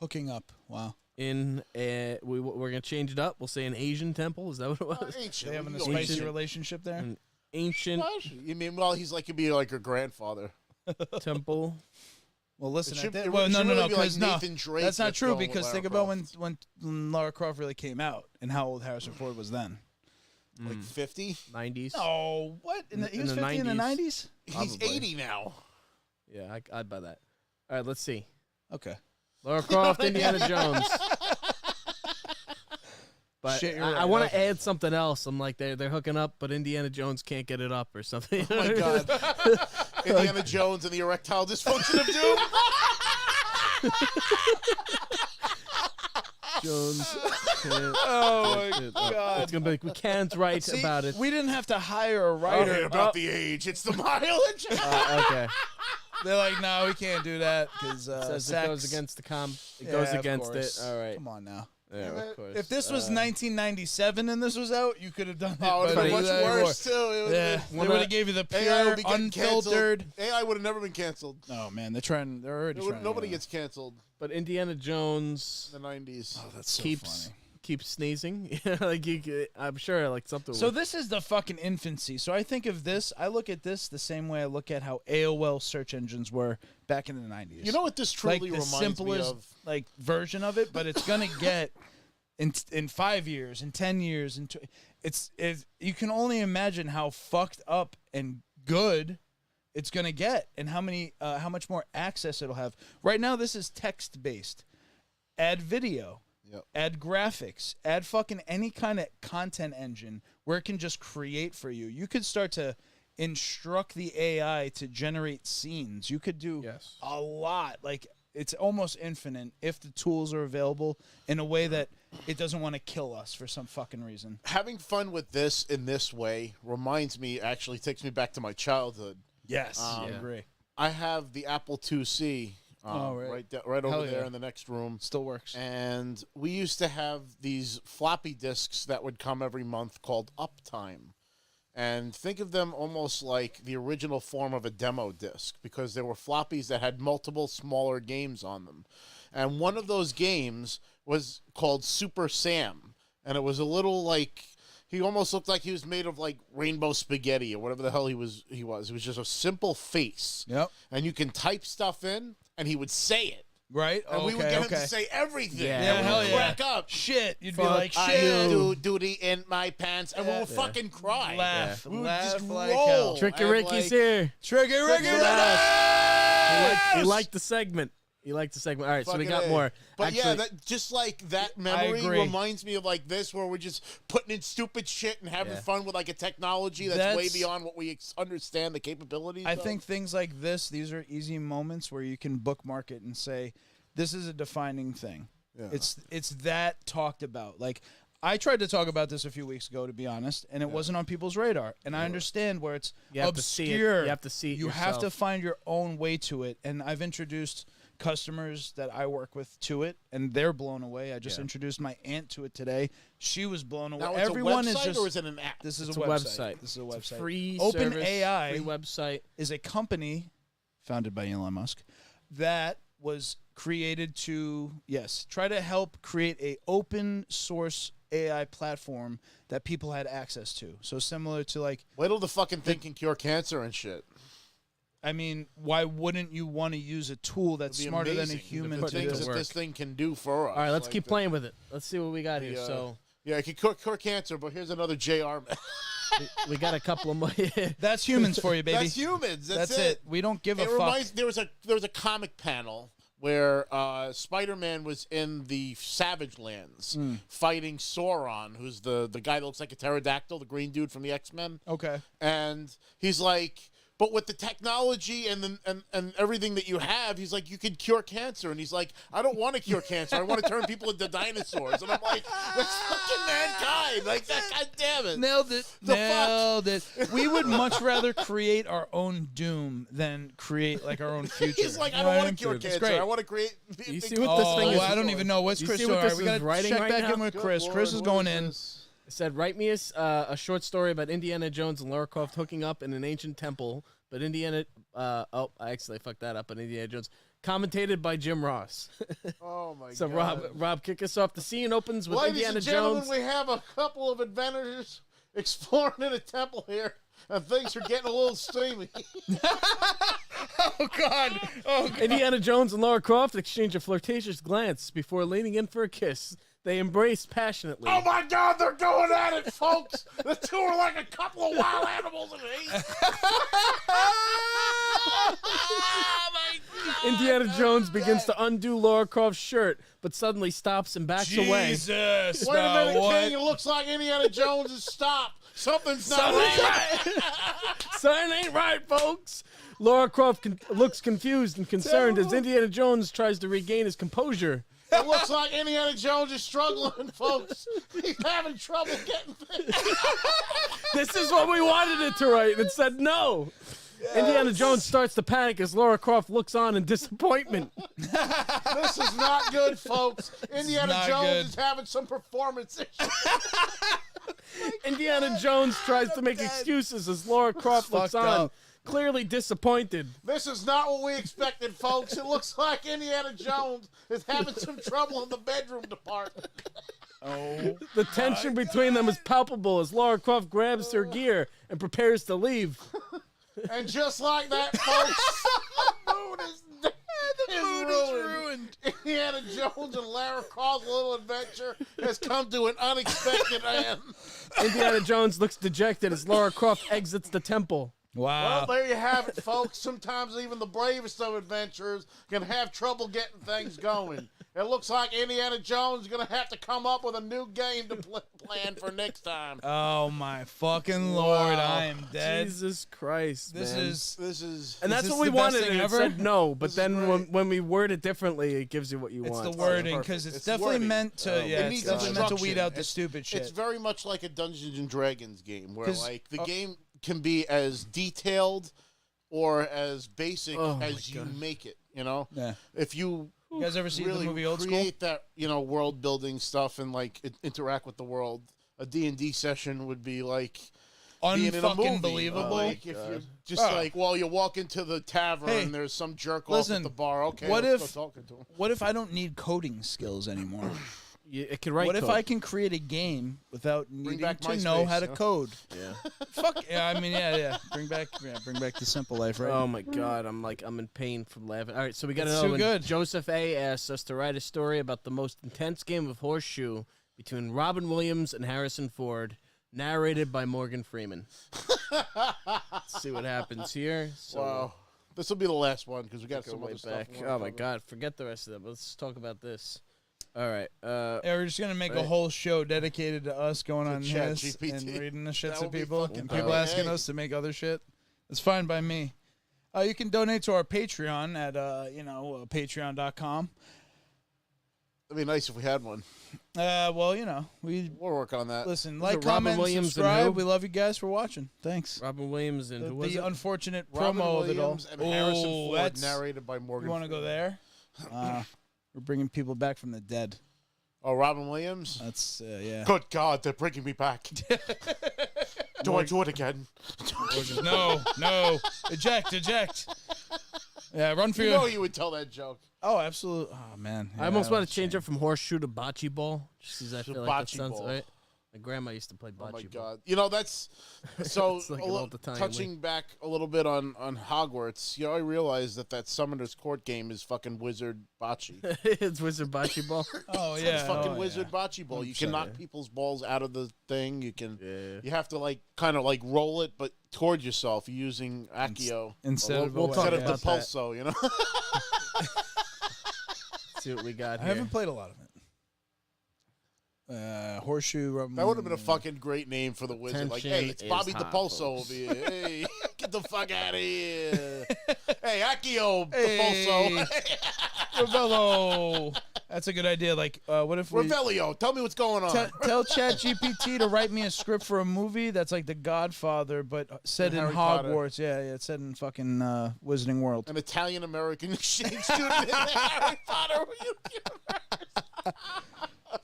Hooking up. Wow. In a, we're going to change it up. We'll say an Asian temple. Is that what it was? Ancient. They having a spicy relationship there? An ancient. What? You mean, well, he's like, could be like your grandfather. Temple. Well, listen. No, Because like that's not true. Because think about when Lara Croft really came out and how old Harrison Ford was then. Like 50? 90s. No, what? He was 50 in the 90s? He's 80 now. Yeah, I'd buy that. All right, let's see. Okay. Lara Croft, Indiana Jones. But I want to add something else. I'm like, they're hooking up, but Indiana Jones can't get it up or something. Oh, my God. Indiana Jones and the erectile dysfunction of doom. Jones. Oh, my God. It's going to be like, we can't write about it. We didn't have to hire a writer. About the age. It's the mileage. Okay. They're like, no, we can't do that because Says it goes against the It goes against it. All right. Come on now. Yeah, of course. If this was 1997 and this was out, you could have done it. Oh, it would have been much worse, too. They would have gave you the pure, unfiltered. AI would have never been canceled. Oh, man. They're already trying. Nobody gets canceled. But Indiana Jones in the 90s. Oh, that's so funny. Keeps sneezing. Like I'm sure like something. So this is the fucking infancy. So I think of this. I look at this the same way I look at how AOL search engines were back in the 90s. You know what this truly like the reminds simplest, me of? Like version of it, but it's gonna get in 5 years, in 10 years, it's you can only imagine how fucked up and good it's gonna get, and how much more access it'll have. Right now, this is text based. Add video. Yep. Add graphics, add fucking any kind of content engine where it can just create for you. You could start to instruct the AI to generate scenes. You could do a lot. Like it's almost infinite if the tools are available in a way that it doesn't want to kill us for some fucking reason. Having fun with this in this way reminds me, actually takes me back to my childhood. Yes, I agree. I have the Apple IIc right over there in the next room. Still works. And we used to have these floppy disks that would come every month called Uptime. And think of them almost like the original form of a demo disc, because there were floppies that had multiple smaller games on them. And one of those games was called Super Sam. And it was a little like, he almost looked like he was made of like rainbow spaghetti or whatever the hell he was. It was just a simple face. Yep. And you can type stuff in, and he would say it. Right? And we would get him to say everything. Yeah, and we would crack up. Shit. You'd be Fuck like, I shit. do duty in my pants. And we would fucking cry. Laugh. We would Laugh just like roll. hell. Tricky And, Ricky's like, here. Tricky Ricky. He liked the segment. All right, so we got more. But Actually, that just like that memory agree. reminds me of like this, where we're just putting in stupid shit and having fun with like a technology that's way beyond what we understand the capabilities. I think things like this, these are easy moments where you can bookmark it and say, this is a defining thing. Yeah. It's that talked about. Like, I tried to talk about this a few weeks ago, to be honest, and it wasn't on people's radar. And I understand where it's obscure. You have to see it You yourself. have to find your own way to it. And I've introduced customers that I work with to it, and they're blown away. I just introduced my aunt to it today. She was blown away. Now, it's Everyone a website is just. or is it an app? This is It's a website. This is a website. It's a free OpenAI free website. is a company founded by Elon Musk that was created to try to help create a open source AI platform that people had access to. So similar to like, wait till the fucking thing can cure cancer and shit. I mean, why wouldn't you want to use a tool that's smarter than a human the to things do? that this thing can do for us. All right, let's keep playing with it. Let's see what we got here. So yeah, it can cure cancer, but here's another JR. we got a couple of more. That's humans for you, baby. That's humans. That's it. We don't give a fuck. Reminds, there was a comic panel where Spider-Man was in the Savage Lands fighting Sauron, who's the guy that looks like a pterodactyl, the green dude from the X-Men. Okay. And he's like, but with the technology and everything that you have, he's like, you can cure cancer. And he's like, I don't want to cure cancer. I want to turn people into dinosaurs. And I'm like, that's fucking mankind. Like, that, God damn it. Nailed it. Nailed it. We would much rather create our own doom than create like our own future. He's like, I don't want to cure cancer. I want to create. You see what this thing is? I don't even know. What's Chris doing? What this we got to writing check right back now? in with Chris. Chris is going in. It said, write me a short story about Indiana Jones and Lara Croft hooking up in an ancient temple. But I actually fucked that up. But Indiana Jones, commentated by Jim Ross. Oh my god! So Rob, kick us off. The scene opens with Ladies Indiana and gentlemen, Jones. we have a couple of adventures exploring in a temple here, and things are getting a little steamy. Oh God! Oh God. Indiana Jones and Lara Croft exchange a flirtatious glance before leaning in for a kiss. They embrace passionately. Oh my God, they're going at it, folks! The two are like a couple of wild animals in heat. Oh my God! Indiana Jones begins to undo Lara Croft's shirt, but suddenly stops and backs away. Jesus! Wait a minute, King. It looks like Indiana Jones has stopped. Something's not right. Something ain't right, folks. Lara Croft looks confused and concerned as Indiana Jones tries to regain his composure. It looks like Indiana Jones is struggling, folks. He's having trouble getting things. This is what we wanted it to write, and it said no. Yes. Indiana Jones starts to panic as Lara Croft looks on in disappointment. This is not good, folks. Indiana Jones is having some performance issues. Indiana Jones tries to make excuses as Lara Croft looks on, clearly disappointed. This is not what we expected, folks. It looks like Indiana Jones is having some trouble in the bedroom department. Oh, the tension between them is palpable as Lara Croft grabs her gear and prepares to leave. And just like that, folks, the mood is dead. The mood is ruined. Indiana Jones and Lara Croft's little adventure has come to an unexpected end. Indiana Jones looks dejected as Lara Croft exits the temple. Wow. Well, there you have it, folks. Sometimes even the bravest of adventurers can have trouble getting things going. It looks like Indiana Jones is going to have to come up with a new game to plan for next time. Oh, my fucking Lord. I am dead. Jesus Christ, This man. is... And that's is what this we the best wanted. thing And it ever? said no, but This is then great. when we word it differently, it gives you what you It's want. the wording, perfect. because it's It's definitely wording. meant to... It it's needs definitely meant to weed instruction. out the stupid shit. It's very much like a Dungeons and Dragons game, where 'Cause, like the game can be as detailed or as basic as you make it. You know, Yeah. if you guys ever see really the movie Old School? create that, world building stuff and like interact with the world, a D&D session would be like being in a Unfucking movie. believable. Like if you're just Oh. like, well, you walk into the tavern Hey, and there's some jerk off listen, at the bar. Okay, what let's if- go talking to him. What if I don't need coding skills anymore? It can write What if code. I can create a game without needing back to know MySpace, how to yeah. code? Yeah. Fuck yeah! I mean, yeah. Bring back the simple life, right? Oh my God, I'm in pain from laughing. All right, so we got It's another too one. good. Joseph A. asked us to write a story about the most intense game of horseshoe between Robin Williams and Harrison Ford, narrated by Morgan Freeman. Let's see what happens here. So Wow, this will be the last one because we got go some way other stuff. back. we wanna Oh my cover. God, forget the rest of them. Let's talk about this. All right. Yeah, we're just gonna make a Right. whole show dedicated to us going on Chat this GPT. and reading the shits That of would be people fucking and people dope. asking Hey. us to make other shit. It's fine by me. You can donate to our Patreon at patreon.com. It'd be nice if we had one. Well, We'll work on that. listen, Was like, it Robin comment, Williams and subscribe. who? We love you guys for watching. Thanks. Robin Williams and who was The it? unfortunate Robin promo of it all. Williams and Harrison Ford, that's- narrated by Morgan. You want to go there? We're bringing people back from the dead. Oh, Robin Williams. That's yeah. Good God, they're bringing me back. Do I do it again? No, eject. Yeah, run for You your. know you would tell that joke. Oh, absolutely. Oh man, I almost want that's to change shame. it from horseshoe to bocce ball, just because I To feel like that bocce sounds ball. right. My grandma used to play bocce Oh my ball. God! That's so. It's like a an li- old Italian touching back a little bit on Hogwarts. I realized that Summoner's Court game is fucking Wizard Bocce. It's wizard bocce ball. Oh It's yeah, fucking oh, Wizard yeah. Bocce ball. You can knock yeah. people's balls out of the thing. You can. Yeah. You have to kind of roll it, but toward yourself using Accio Instead Well, of we'll a talk instead weapon. of the about that. pulso. See what we got I here. haven't played a lot of it. Horseshoe. That would have been a fucking great name for the wizard. Like, hey, Attention it's Bobby is hot, DePulso folks. over here. Hey, get the fuck out of here. Hey, Accio Hey. DePulso. Ravello. That's a good idea. Like, what if we Revelio, tell me what's going on. tell ChatGPT to write me a script for a movie that's like The Godfather, but set In in Harry Potter. Hogwarts. Yeah, it's set in fucking Wizarding World. An Italian-American exchange student in the Harry Potter universe.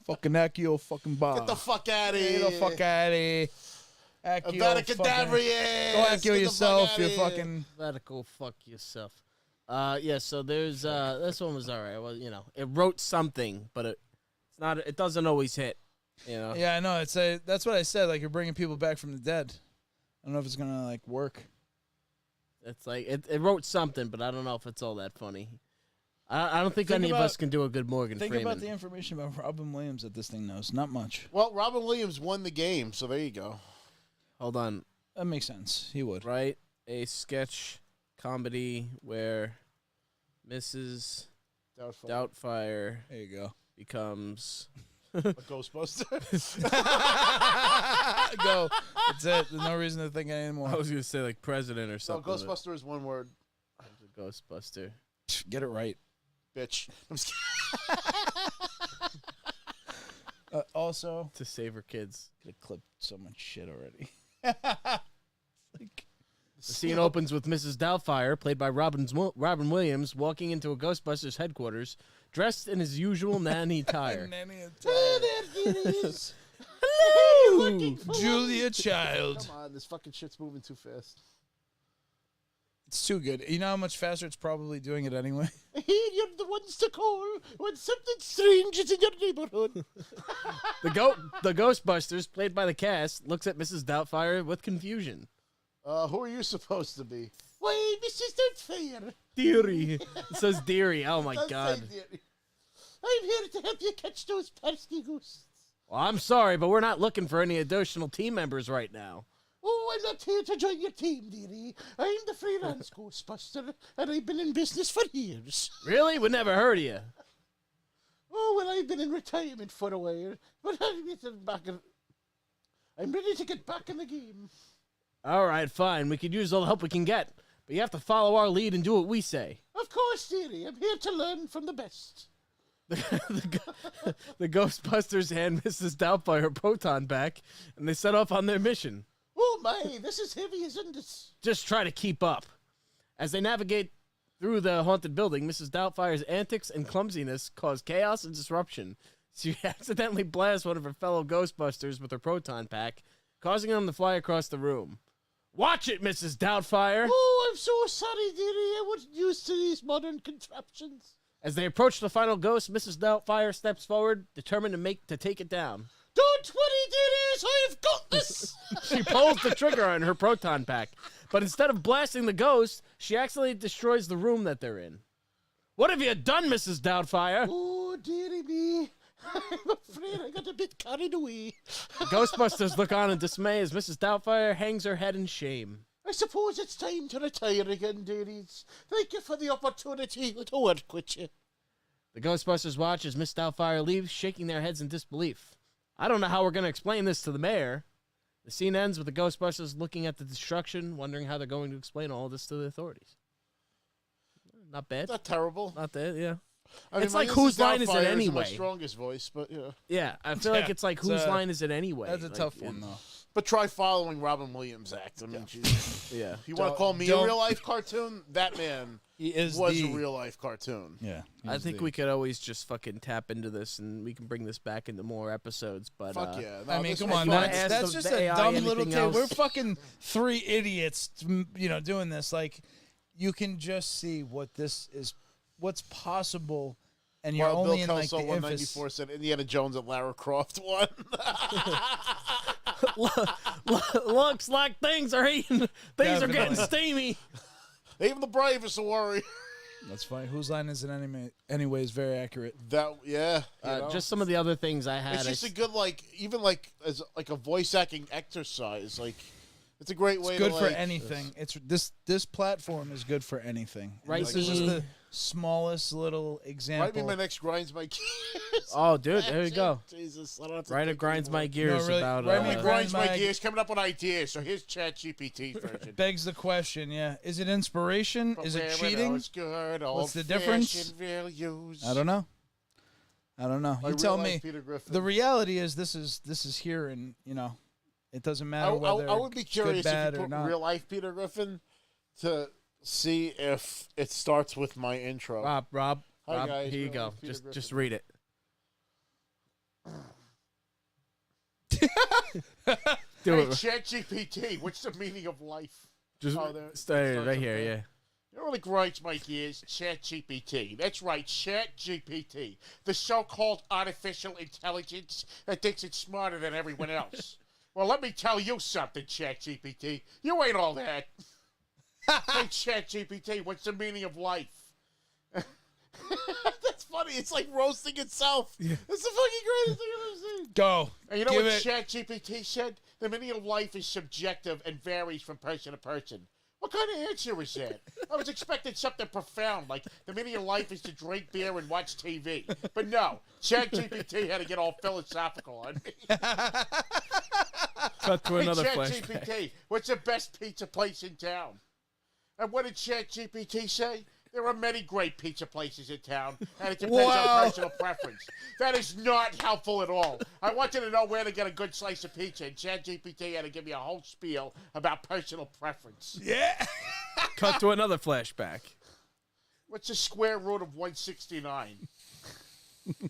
Fucking Accio, fucking Bob. Get the fuck out of Get here. the fuck out of here. Accio, Avada-Kedavra, fucking- yes. Go Get Accio the fuck yourself, outta you here. fucking. Radical fuck yourself. Yeah, so there's this one was alright. Well, it wrote something, but it's not. It doesn't always hit. Yeah, I know. That's what I said. Like, you're bringing people back from the dead. I don't know if it's gonna work. It's like it wrote something, but I don't know if it's all that funny. I don't think Think any of about- us can do a good Morgan Think Freeman. about the information about Robin Williams that this thing knows. Not much. Well, Robin Williams won the game, so there you go. Hold on, That makes sense. He would. write a sketch comedy where Mrs. Doubtfire There you go. becomes A Ghostbuster. Go. That's it. There's no reason to think anymore. I was gonna say like president or No, something. Ghostbuster is one word. A Ghostbuster. Get it right. Bitch. I'm just Also, To save her kids. could have clipped so much shit already. Like, The scene opens with Mrs. Doubtfire, played by Robin Williams, walking into a Ghostbusters headquarters, dressed in his usual nanny attire. Nanny Hello! Julia Child. Come on, this fucking shit's moving too fast. It's too good. You know how much faster it's probably doing it anyway? You're the ones to call when something strange is in your neighborhood. The Ghostbusters, played by the cast, looks at Mrs. Doubtfire with confusion. Who are you supposed to be? Why, Mrs. Doubtfire. Deary. It says Deary. Oh my Don't god. say dearie. I'm here to help you catch those pesky ghosts. Well, I'm sorry, but we're not looking for any additional team members right now. Oh, I'm not here to join your team, dearie. I'm the freelance Ghostbuster, and I've been in business for years. Really? We never heard of you. Oh, well, I've been in retirement for a while, but I'm ready to get back in the game. All right, fine. We could use all the help we can get, but you have to follow our lead and do what we say. Of course, dearie. I'm here to learn from the best. The Ghostbusters hand Mrs. Doubtfire her proton pack, and they set off on their mission. Oh, my, this is heavy, isn't it? Just try to keep up. As they navigate through the haunted building, Mrs. Doubtfire's antics and clumsiness cause chaos and disruption. She accidentally blasts one of her fellow Ghostbusters with her proton pack, causing them to fly across the room. Watch it, Mrs. Doubtfire! Oh, I'm so sorry, dearie. I wasn't used to these modern contraptions. As they approach the final ghost, Mrs. Doubtfire steps forward, determined to take it down. Don't worry, dearies, I've got this! She pulls the trigger on her proton pack, but instead of blasting the ghost, she accidentally destroys the room that they're in. What have you done, Mrs. Doubtfire? Oh, dearie me. I'm afraid I got a bit carried away. The Ghostbusters look on in dismay as Mrs. Doubtfire hangs her head in shame. I suppose it's time to retire again, dearies. Thank you for the opportunity to work with you. The Ghostbusters watch as Miss Doubtfire leaves, shaking their heads in disbelief. I don't know how we're going to explain this to the mayor. The scene ends with the Ghostbusters looking at the destruction, wondering how they're going to explain all this to the authorities. Not bad. Not terrible. Not that, yeah. I mean, it's like, whose line is it anyway? My strongest voice, but yeah. Yeah, I feel like it's like, whose line is it anyway? That's a like, tough one, though. But try following Robin Williams' act. I mean, yeah. If you want to call me a real-life cartoon, that man was a real-life cartoon. Yeah. I think we could always just fucking tap into this, and we can bring this back into more episodes. But fuck yeah! No, I mean, come on, wanna that's ask just the a AI dumb little anything kid. else? We're fucking three idiots, doing this. Like, you can just see what's possible, and you're While only Bill in like Kelso the 194 said Indiana Jones and Lara Croft won. looks like things are getting Definitely. steamy. Even the bravest will worry. That's fine. Whose line is it anyway is very accurate. Just some of the other things I had. It's just a good as a voice acting exercise. Like, it's a great way. It's good to, for like, anything. It's this platform is good for anything. Right. This is just the smallest little example. Might be my next grinds my gears. Oh, dude, there you go. Jesus, I don't have to Right, think it grinds anymore. my gears really, about. Grinds my gears, coming up with ideas. So here's ChatGPT version. Begs the question, yeah. Is it inspiration? Is it cheating? Good, what's the difference? I don't know. You tell me. The reality is this is here, and it doesn't matter whether I would be curious good, bad, if you or put not. real life Peter Griffin to see if it starts with my intro. Rob, Hi, guys. here you Real go. life Peter Griffin. Just read it. Do Hey, it. ChatGPT, what's the meaning of life? Just there- stay starts right up here. there. Yeah. You know what grinds my gears? ChatGPT. That's right, ChatGPT. The so-called artificial intelligence that thinks it's smarter than everyone else. Well, let me tell you something, ChatGPT. You ain't all that. Hey, ChatGPT, what's the meaning of life? That's funny. It's like roasting itself. Yeah. It's the fucking greatest thing I've ever seen. Go. And you know what ChatGPT said? The meaning of life is subjective and varies from person to person. What kind of answer is that? I was expecting something profound, like the meaning of life is to drink beer and watch TV. But no, ChatGPT had to get all philosophical on me. Cut to another hey, flashback. ChatGPT, what's the best pizza place in town? And what did ChatGPT say? There are many great pizza places in town, and it depends on personal preference. That is not helpful at all. I wanted to know where to get a good slice of pizza, and ChatGPT had to give me a whole spiel about personal preference. Yeah. Cut to another flashback. What's the square root of 169?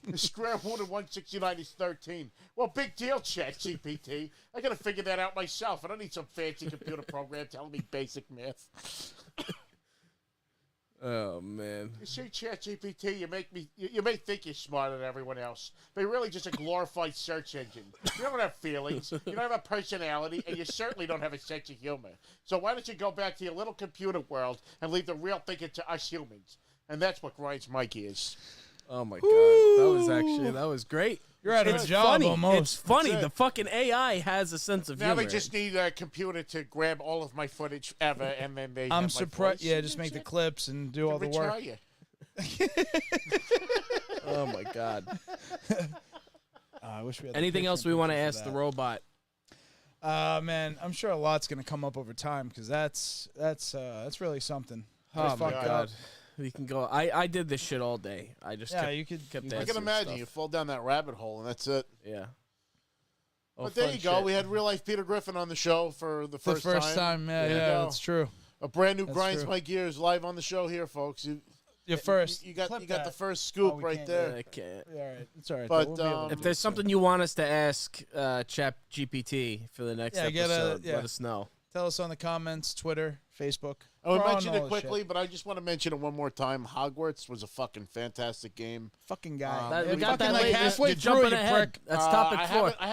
The square root of 169 is 13. Well, big deal, ChatGPT. I got to figure that out myself. I don't need some fancy computer program telling me basic math. Oh man! You see, ChatGPT, you may think you're smarter than everyone else, but you're really just a glorified search engine. You don't have feelings, you don't have a personality, and you certainly don't have a sense of humor. So why don't you go back to your little computer world and leave the real thinking to us humans? And that's what grinds my gears. Oh my god, that was great. You're out of a job funny. almost. It's funny. The fucking AI has a sense of Now humor. they just need a computer to grab all of my footage ever, and then they. I'm have surprised. my voice. Yeah, just make the clips and do all the work. Retire. Oh my God. I wish we had Anything else we want to ask the robot? Man, I'm sure a lot's gonna come up over time because that's really something. Oh my God. We can go. I did this shit all day. I just kept I can imagine you fall down that rabbit hole and that's it. Yeah. But there you go. We had real life Peter Griffin on the show for the first time. Yeah, that's true. A brand new Grinds My Gears live on the show here, folks. You first. You got the first scoop right there. I can't. Yeah, all right. It's all right. But if there's something you want us to ask Chat GPT for the next episode, let us know. Tell us on the comments, Twitter, Facebook. I would mention it quickly, but I just want to mention it one more time. Hogwarts was a fucking fantastic game. Fucking guy. We got that like halfway You're through, jumping you ahead. prick. That's topic 4. I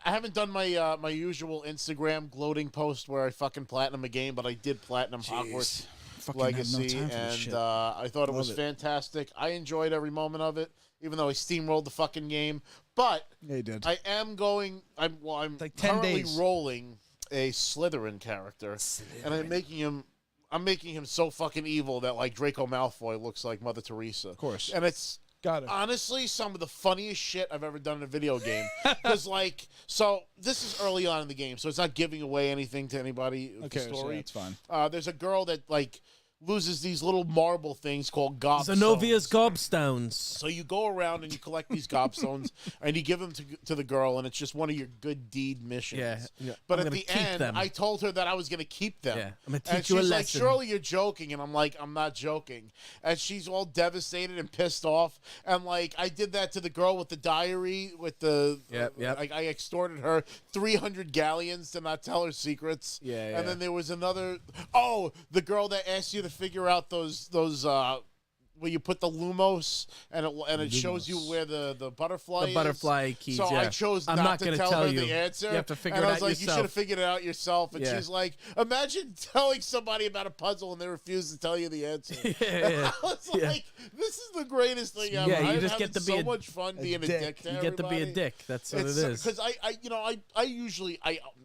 haven't done my my usual Instagram gloating post where I fucking platinum a game, but I did platinum Hogwarts Legacy, and I thought it was fantastic. I enjoyed every moment of it, even though I steamrolled the fucking game. But yeah, you did. I am going. I'm like 10 currently days. rolling a Slytherin character, and I'm making him so fucking evil that like Draco Malfoy looks like Mother Teresa. Of course. And it's Got it. honestly some of the funniest shit I've ever done in a video game. Because so this is early on in the game, so it's not giving away anything to anybody with the story. So that's fine. There's a girl that loses these little marble things called gobstones. Zenovia's gobstones. So you go around and you collect these gobstones and you give them to the girl, and it's just one of your good deed missions. Yeah. But at the end, I told her that I was going to keep them. Yeah. I'm going to And teach you a she's like, lesson. surely you're joking. And I'm like, I'm not joking. And she's all devastated and pissed off. And I did that to the girl with the diary with the. Yep. I extorted her 300 galleons to not tell her secrets. Yeah. And then there was another. Oh, the girl that asked you to figure out those where you put the Lumos and it shows you where the butterfly is. The butterfly keys. So I chose not to tell her the answer. You have to figure and it I out was like, yourself. you should have figured it out yourself. And she's like, imagine telling somebody about a puzzle and they refuse to tell you the answer. Yeah. I was like, this is the greatest thing ever. Yeah, you I'm just get to be so much fun being a dick to You get to be a dick. That's what it is. Because I usually,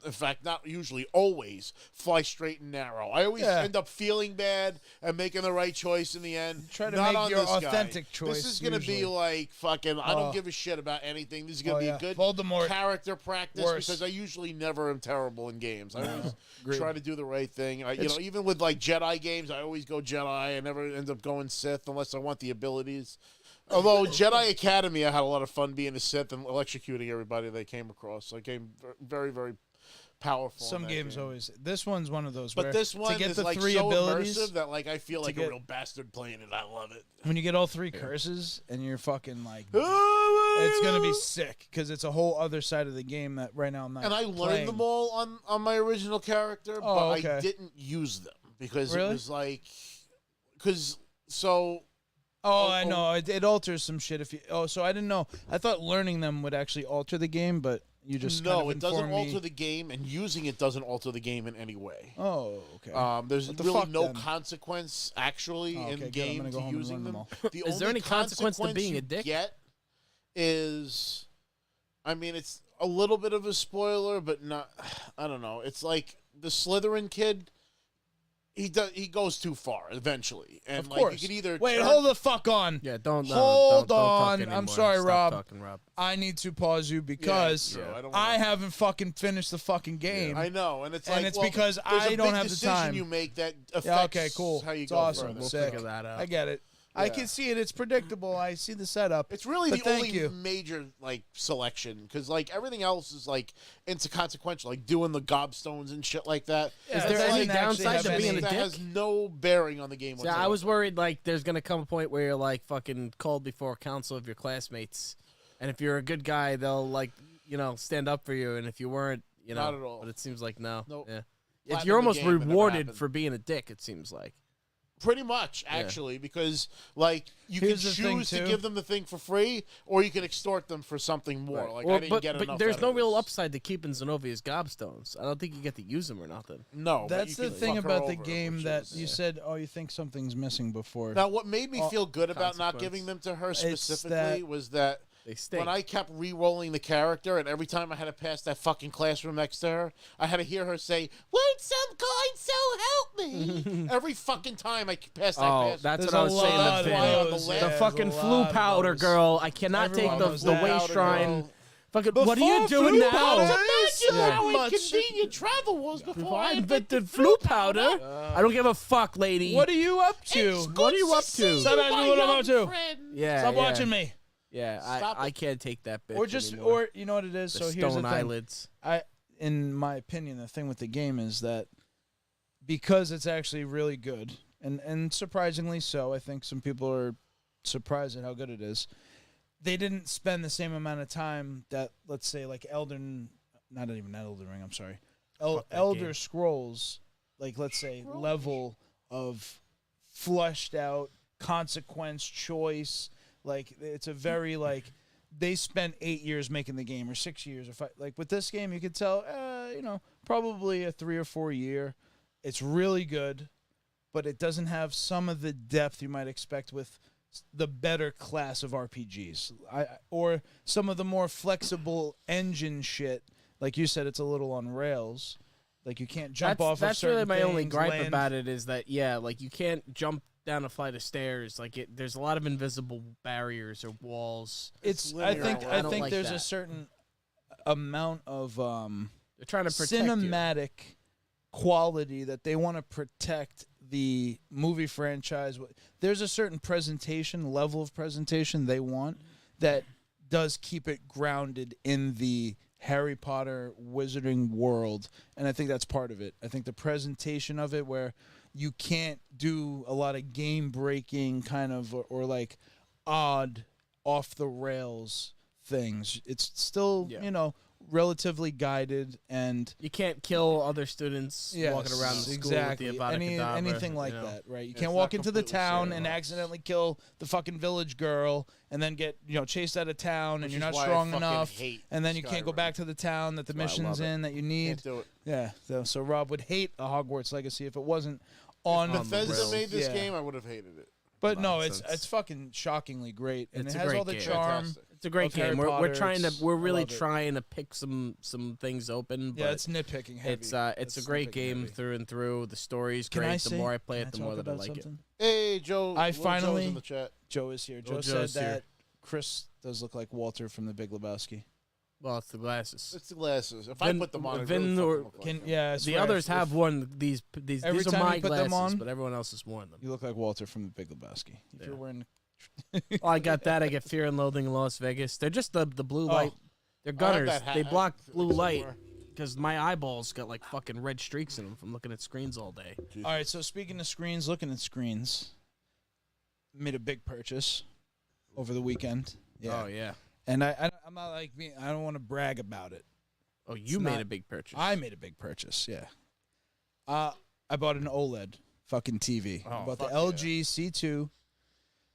in fact, not usually, always fly straight and narrow. I always end up feeling bad and making the right choice in the end. Try to not make on your this guy. authentic choice. This is going to be like fucking, I don't give a shit about anything. This is going to be a good Voldemort. character practice because I usually never am terrible in games. I always try to do the right thing. Even with Jedi games, I always go Jedi. I never end up going Sith unless I want the abilities. Although Jedi Academy, I had a lot of fun being a Sith and electrocuting everybody they came across. I came very, very powerful. Some games always. This one's one of those. But where this one to get is the 3 so abilities immersive that I feel like a real bastard playing it. I love it. When you get all 3 curses and you're fucking it's gonna be sick because it's a whole other side of the game that right now I'm not. And I learned them all on my original character, but I didn't use them because it was I know it alters some shit if you. Oh, so I didn't know. I thought learning them would actually alter the game, but you just it doesn't alter the game, and using it doesn't alter the game in any way. Oh, okay. There's really no consequence actually in game to using them. Is there any consequence to being a dick? Get is, it's a little bit of a spoiler, but not. I don't know. It's like the Slytherin kid. He goes too far eventually, and of course. you could either hold the fuck on. Yeah, don't hold on. Don't I'm sorry, Stop Rob. talking, Rob. I need to pause you because I haven't fucking finished the fucking game. Yeah, I know, and it's because I don't have the time. You make that affects how you go awesome. further. We'll figure that out. I get it. Yeah. I can see it. It's predictable. I see the setup. It's really the only major selection because everything else is inconsequential, like doing the gobstones and shit like that. Yeah, is there any downside to being a dick? That has no bearing on the game. Yeah, I was worried there's gonna come a point where you're fucking called before a council of your classmates, and if you're a good guy, they'll stand up for you, and if you weren't, not at all. But it seems like no. Nope. Yeah. You're almost rewarded for being a dick. It seems like. Pretty much, actually, because you can choose to give them the thing for free, or you can extort them for something more. Right. I didn't get enough. But there's no real upside to keeping Zenovia's gobstones. I don't think you get to use them or nothing. No, that's the thing about the game that you said. Oh, you think something's missing before. Now, what made me feel good about not giving them to her specifically was that They stink. When I kept re-rolling the character, and every time I had to pass that fucking classroom next to her, I had to hear her say, "Won't some kind soul help me?" Every fucking time I passed that classroom. That's There's what I was saying. lot The, of the those. fucking There's a flu lot of powder those. girl. I cannot Everyone take knows the that. waist shrine. Fucking, what are Before you doing flu now? powder, Imagine how much- inconvenient travel was before I invented flu powder. I don't give a fuck, lady. What are you up to? It's What are good you up see to? you, Stop my asking me what I'm young up to. friend. Yeah, Stop yeah. watching me. Yeah, Stop I it. can't take that bitch Or just, anymore. or you know what it is. The So here's the stone thing. eyelids. In my opinion, the thing with the game is that because it's actually really good, and surprisingly so, I think some people are surprised at how good it is. They didn't spend the same amount of time that, let's say, like Elden Ring. I'm sorry, Elder game. Scrolls, like let's say level of fleshed out consequence choice. Like it's a very like they spent 8 years making the game or 6 years or 5. Like with this game, you could tell, probably a 3 or 4 year. It's really good, but it doesn't have some of the depth you might expect with the better class of RPGs, or some of the more flexible engine shit. Like you said, it's a little on rails. Like you can't jump off. That's of certain really my only things, gripe land. about it is that like you can't jump down a flight of stairs. Like there's a lot of invisible barriers or walls. It's I linear. think I I don't think like there's that. a certain amount of They're trying to protect cinematic quality that they want to protect the movie franchise. There's a certain level of presentation they want that does keep it grounded in the Harry Potter wizarding world, and I think that's part of it. I think the presentation of it, where you can't do a lot of game-breaking kind of or like odd, off-the-rails things. It's still, relatively guided, and You can't kill other students walking around the school exactly. with the Avada Kedavra, Anything like that, right? You can't not walk into the completely town safe. and accidentally kill the fucking village girl and then get chased out of town, and Which you're is not why I strong fucking enough, hate and then you can't go Skyrim. back to the town that the That's why I mission's love it. in that you need. Can't do it. Yeah, so Rob would hate a Hogwarts Legacy if it wasn't on the Bethesda rails. made this Yeah. game, I would have hated it. But no, Nonsense. it's fucking shockingly great, and It's it a has great all the game. charm. Fantastic. It's a great of Harry game. We're Potter. trying to. We're I really love it. trying to pick some things open. But Yeah, it's nitpicking heavy. it's It's a great nitpicking game heavy. through and through. The story's Can great. I The say- more I play can it, the talk more that I about like it. something? Hey, Joe. I Little Joe's finally- in the chat. Joe is here. Joe Little said Joe's here. that Chris does look like Walter from The Big Lebowski. Well, it's the glasses. It's the glasses. If Vin- I put them on, it Vin really or- fucking look like him. I The swear, others if have worn these. These every are time my you put glasses, them on- but everyone else has worn them. You look like Walter from The Big Lebowski. If Yeah. you're wearing, Oh, I got that. I get Fear and Loathing in Las Vegas. They're just the blue light. They're I have gunners. that hat They block blue light somewhere. because my eyeballs got like fucking red streaks in them from looking at screens all day. all right. So speaking of screens, looking at screens, made a big purchase over the weekend. Yeah, Oh yeah. and I'm not like me. I don't want to brag about it. Oh, you It's made not- a big purchase. I made a big purchase. Yeah. I bought an OLED fucking TV. I Oh, bought the fuck LG C2.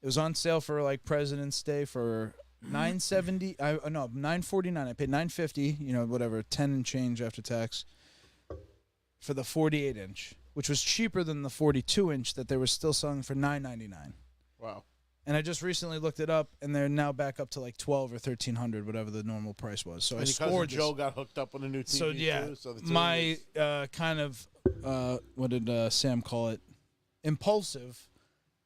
It was on sale for like President's Day for $970. No, $949. I paid $950. Whatever, 10 and change after tax for the 48-inch, which was cheaper than the 42-inch that they were still selling for $999. Wow. And I just recently looked it up, and they're now back up to like $1,200 or $1,300, whatever the normal price was. So And I because scored Joe got hooked up on a new TV, So yeah, too, so the two my of you- kind of what did Sam call it? Impulsive.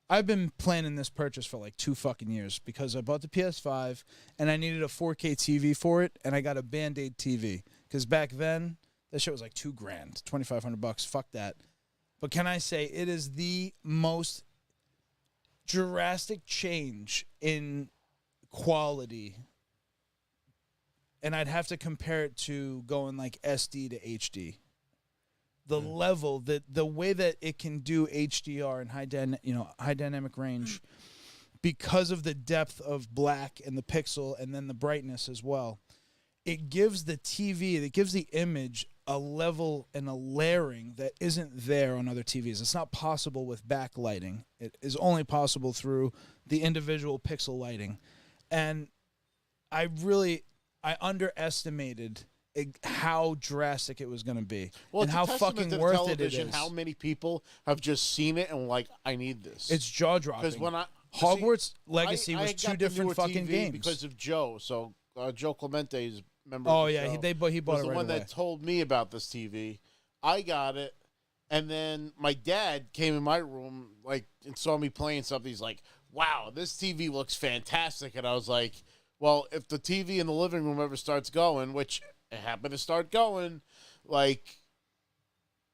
I've been planning this purchase for like 2 fucking years because I bought the PS5 and I needed a 4K TV for it, and I got a Band-Aid TV because back then that shit was like $2,000, $2,500. Fuck that. But can I say it is the most drastic change in quality, and I'd have to compare it to going like SD to HD. The level, the way that it can do HDR and high dynamic range, because of the depth of black and the pixel and then the brightness as well, it gives the TV, it gives the image a level and a layering that isn't there on other TVs. It's not possible with backlighting. It is only possible through the individual pixel lighting. And I underestimated how drastic it was going to be, well, and it's how a testament fucking to the worth it television, is. How many people have just seen it and like, I need this. It's jaw dropping. because when Hogwarts Legacy was two different fucking TV games. Because of Joe. So Joe Clemente is a member. Oh of the yeah, show. he bought it was right the one away. that told me about this TV. I got it, and then my dad came in my room and saw me playing something. He's like, "Wow, this TV looks fantastic," and I was like, "Well, if the TV in the living room ever starts going, which it happened to start going,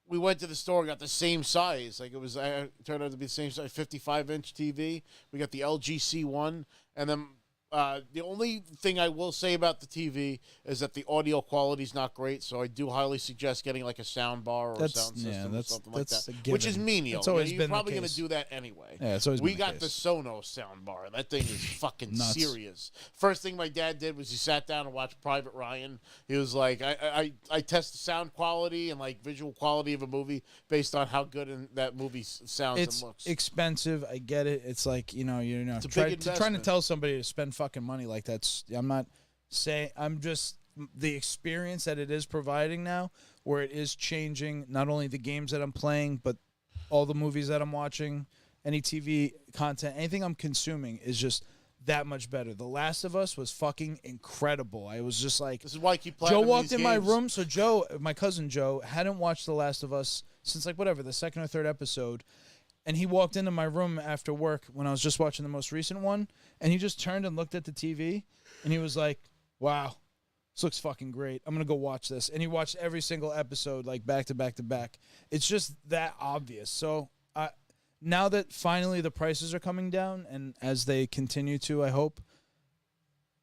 we went to the store and got the same size. It turned out to be the same size, 55-inch TV. We got the LG C1, and then the only thing I will say about the TV is that the audio quality is not great, so I do highly suggest getting a sound bar or a sound system or something like that, which is menial. You're probably going to do that anyway. Yeah, it's always we got the Sonos sound bar. That thing is fucking serious. First thing my dad did was he sat down and watched Private Ryan. He was like, I test the sound quality and visual quality of a movie based on how good that movie sounds and looks. It's expensive. I get it. It's trying to tell somebody to spend fucking money like that's. I'm not saying. I'm just the experience that it is providing now, where it is changing not only the games that I'm playing, but all the movies that I'm watching, any TV content, anything I'm consuming is just that much better. The Last of Us was fucking incredible. I was just like, this is why I keep playing. Joe walked in my room, so Joe, my cousin Joe, hadn't watched The Last of Us since the second or third episode. And he walked into my room after work when I was just watching the most recent one, and he just turned and looked at the TV, and he was like, wow, this looks fucking great. I'm going to go watch this. And he watched every single episode, back to back to back. It's just that obvious. So now that finally the prices are coming down, and as they continue to, I hope,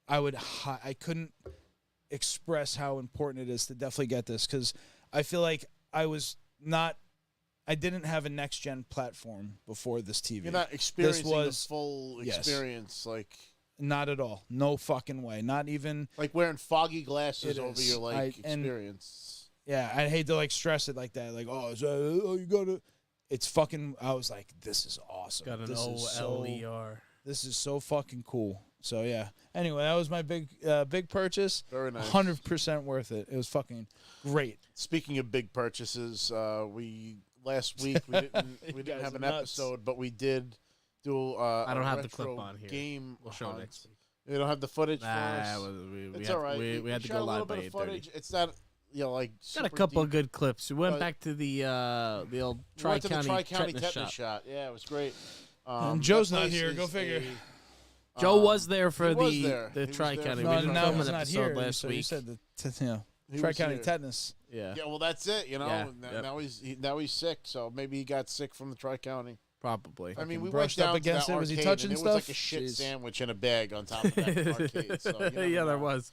I couldn't express how important it is to definitely get this, because I feel like I didn't have a next-gen platform before this TV. You're not experiencing the full experience, Not at all. No fucking way. Not even... wearing foggy glasses over your, experience. Yeah, I'd hate to, stress it like that. You gotta... It's fucking... I was like, this is awesome. Got an OLER. This is so fucking cool. So, yeah. Anyway, that was my big purchase. Very nice. 100% worth it. It was fucking great. Speaking of big purchases, last week we didn't have an episode, but we did do I don't have the clip on here. Game we'll show next week. You don't have the footage for us? It's all right. We had to go live by 8:30. It's not, got a couple of good clips. We went back to the old Tri-County tetanus shot. Yeah, it was great. And Joe's not here. Go figure. Joe was there for the Tri-County. We didn't film an not episode here, last so week. You said the Tri-County tetanus. Yeah. Yeah, well, that's it. Yeah, now he's sick, so maybe he got sick from the Tri-County. Probably. I mean, we brushed went up down against to it. that Was he arcade, touching and stuff? It was like a shit sandwich in a bag on top of that arcade. So, yeah, there was.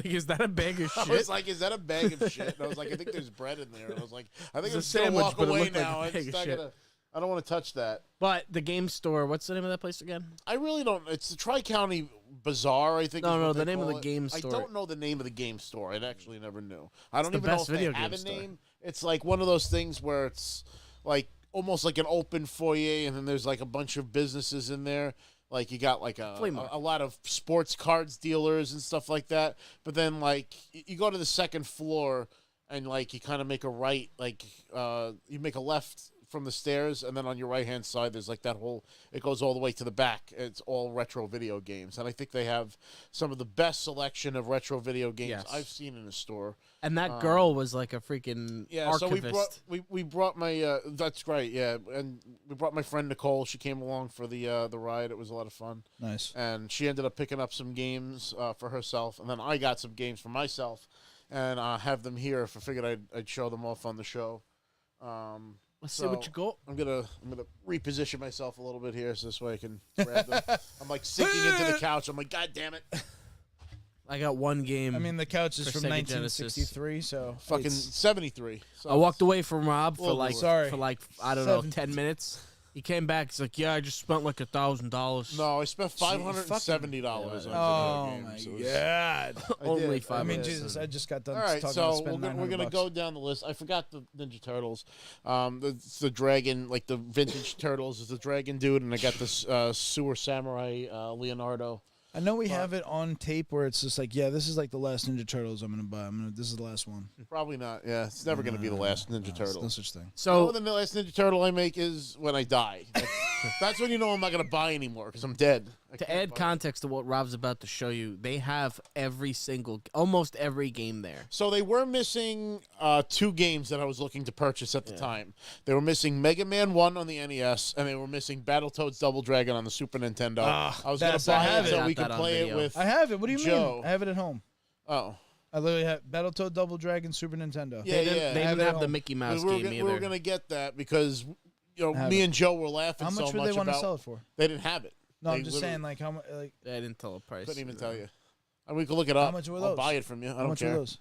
Is that a bag of shit? I was like, is that a bag of shit? And I was like, I think there's bread in there. And I was like, I think I'm It's just going to walk away like now. I don't want to touch that. But the game store, what's the name of that place again? I really don't. It's the Tri-County Bazaar, I think. No, the name of the game store. I don't know the name of the game store. I actually never knew. I don't even know if they have a name. It's like one of those things where it's almost like an open foyer, and then there's a bunch of businesses in there. You got a lot of sports cards dealers and stuff like that. But then you go to the second floor and you kind of make a right, you make a left from the stairs, and then on your right-hand side, there's that whole, it goes all the way to the back. It's all retro video games, and I think they have some of the best selection of retro video games I've seen in a store. And that girl was like a freaking archivist. So we brought my, that's great, yeah, and we brought my friend Nicole. She came along for the ride. It was a lot of fun. Nice. And she ended up picking up some games for herself, and then I got some games for myself, and have them here if I figured I'd show them off on the show. Let's see what you got. I'm gonna reposition myself a little bit here, so this way I can grab them. I'm sinking into the couch. I'm like, God damn it! I got one game. I mean, the couch is from Sega 1963, Genesis. so fucking 73. So I walked away from Rob for I don't know 70. 10 minutes. He came back. He's like, "Yeah, I just spent $1,000." No, I spent $570 on video games. Oh my god! Only $5. I mean, Jesus, I just got done. All right, talking so about spending we're gonna go down the list. I forgot the Ninja Turtles. The dragon, the vintage turtles, is the dragon dude, and I got this sewer samurai Leonardo. I know we have it on tape where it's just this is the last Ninja Turtles I'm gonna buy. This is the last one. Probably not. Yeah, it's never gonna be the last Ninja Turtle. No such thing. So the last Ninja Turtle I make is when I die. That's when you know I'm not gonna buy anymore because I'm dead. To add context to what Rob's about to show you, they have almost every game there. So they were missing 2 games that I was looking to purchase at the time. They were missing Mega Man 1 on the NES, and they were missing Battletoads Double Dragon on the Super Nintendo. I was going to buy it so we could play it with I have it. What do you Joe. mean? I have it at home. Oh. I literally have Battletoad Double Dragon Super Nintendo. Yeah, They didn't have the Mickey Mouse game either. We were going to get that because me and Joe were laughing so much about. How much would they want to sell it for? They didn't have it. No, I'm just saying, like, how much? Like, they didn't tell a price. Couldn't even tell you. And we could look it up. How much were those? I'll buy it from you. I don't care. How much were those?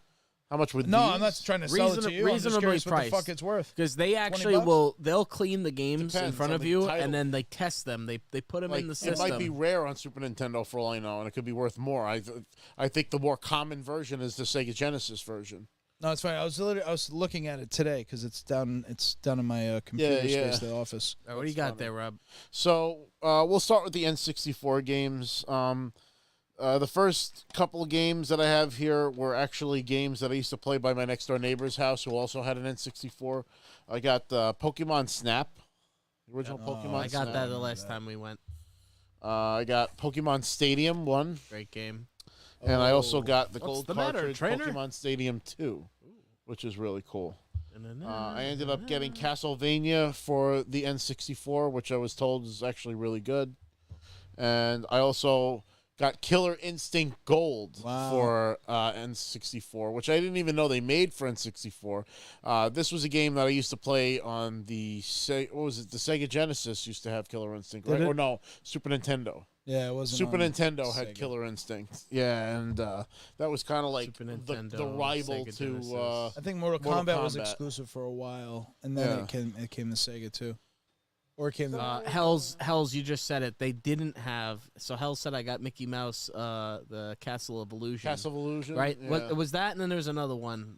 How much would No, these? I'm not trying to sell it to you. I'm just curious what the fuck it's worth. Because they actually they'll clean the games in front of you, and then they test them. They put them in the system. It might be rare on Super Nintendo for all I know, and it could be worth more. I think the more common version is the Sega Genesis version. No, it's fine. I was looking at it today because it's down in my computer space, the office. What do you got there, Rob? So we'll start with the N64 games. The first couple of games that I have here were actually games that I used to play by my next door neighbor's house, who also had an N64. I got Pokemon Snap, the original Pokemon. I got that the last time we went. I got Pokemon Stadium 1. Great game. And I also got the What's gold the matter, cartridge trainer? Pokemon Stadium 2, which is really cool. I ended up getting Castlevania for the N64, which I was told is actually really good. And I also got Killer Instinct Gold for N64, which I didn't even know they made for N64. This was a game that I used to play on the the Sega Genesis used to have Killer Instinct, right? Or no, Super Nintendo. Yeah, it wasn't. Super Nintendo had Killer Instinct. Yeah, and that was kind of like the rival Sega to. I think Mortal Kombat was exclusive for a while, and then it came to Sega too. Or it came to Hell's. You just said it. They didn't have. So Hell said I got Mickey Mouse, the Castle of Illusion. Castle of Illusion, right? Yeah. What was that? And then there was another one.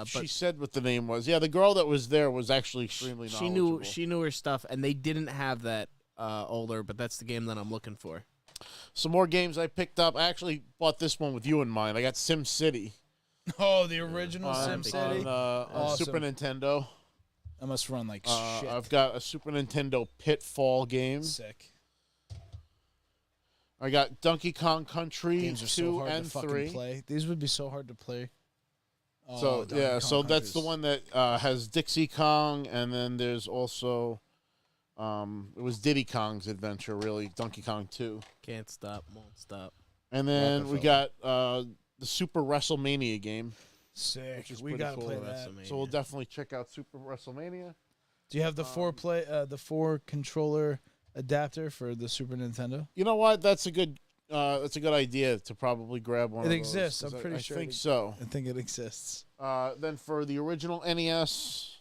She said what the name was. Yeah, the girl that was there was actually extremely knowledgeable. She knew her stuff, and they didn't have that older. But that's the game that I'm looking for. Some more games I picked up. I actually bought this one with you in mind. I got Sim City. Oh, the original Sim City on Super Nintendo. That must run like shit. I've got a Super Nintendo Pitfall game. Sick. I got Donkey Kong Country Games are 2 so hard and to 3. Play. These would be so hard to play. So that's the one that has Dixie Kong, and then there's also it was Diddy Kong's adventure, really, Donkey Kong 2. Can't stop, won't stop. And then we got the Super WrestleMania game. Sick. We gotta play that. So we'll definitely check out Super WrestleMania. Do you have the four controller adapter for the Super Nintendo? You know what? That's a good idea to probably grab one. It of exists. Those, I'm pretty sure. I think so. I think it exists. Then for the original NES,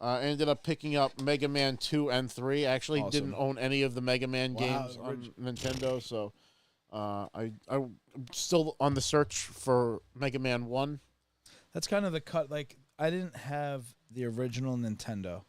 I ended up picking up Mega Man 2 and 3. I actually didn't own any of the Mega Man games on Nintendo, so I'm still on the search for Mega Man 1. That's kind of the cut. Like, I didn't have the original Nintendo.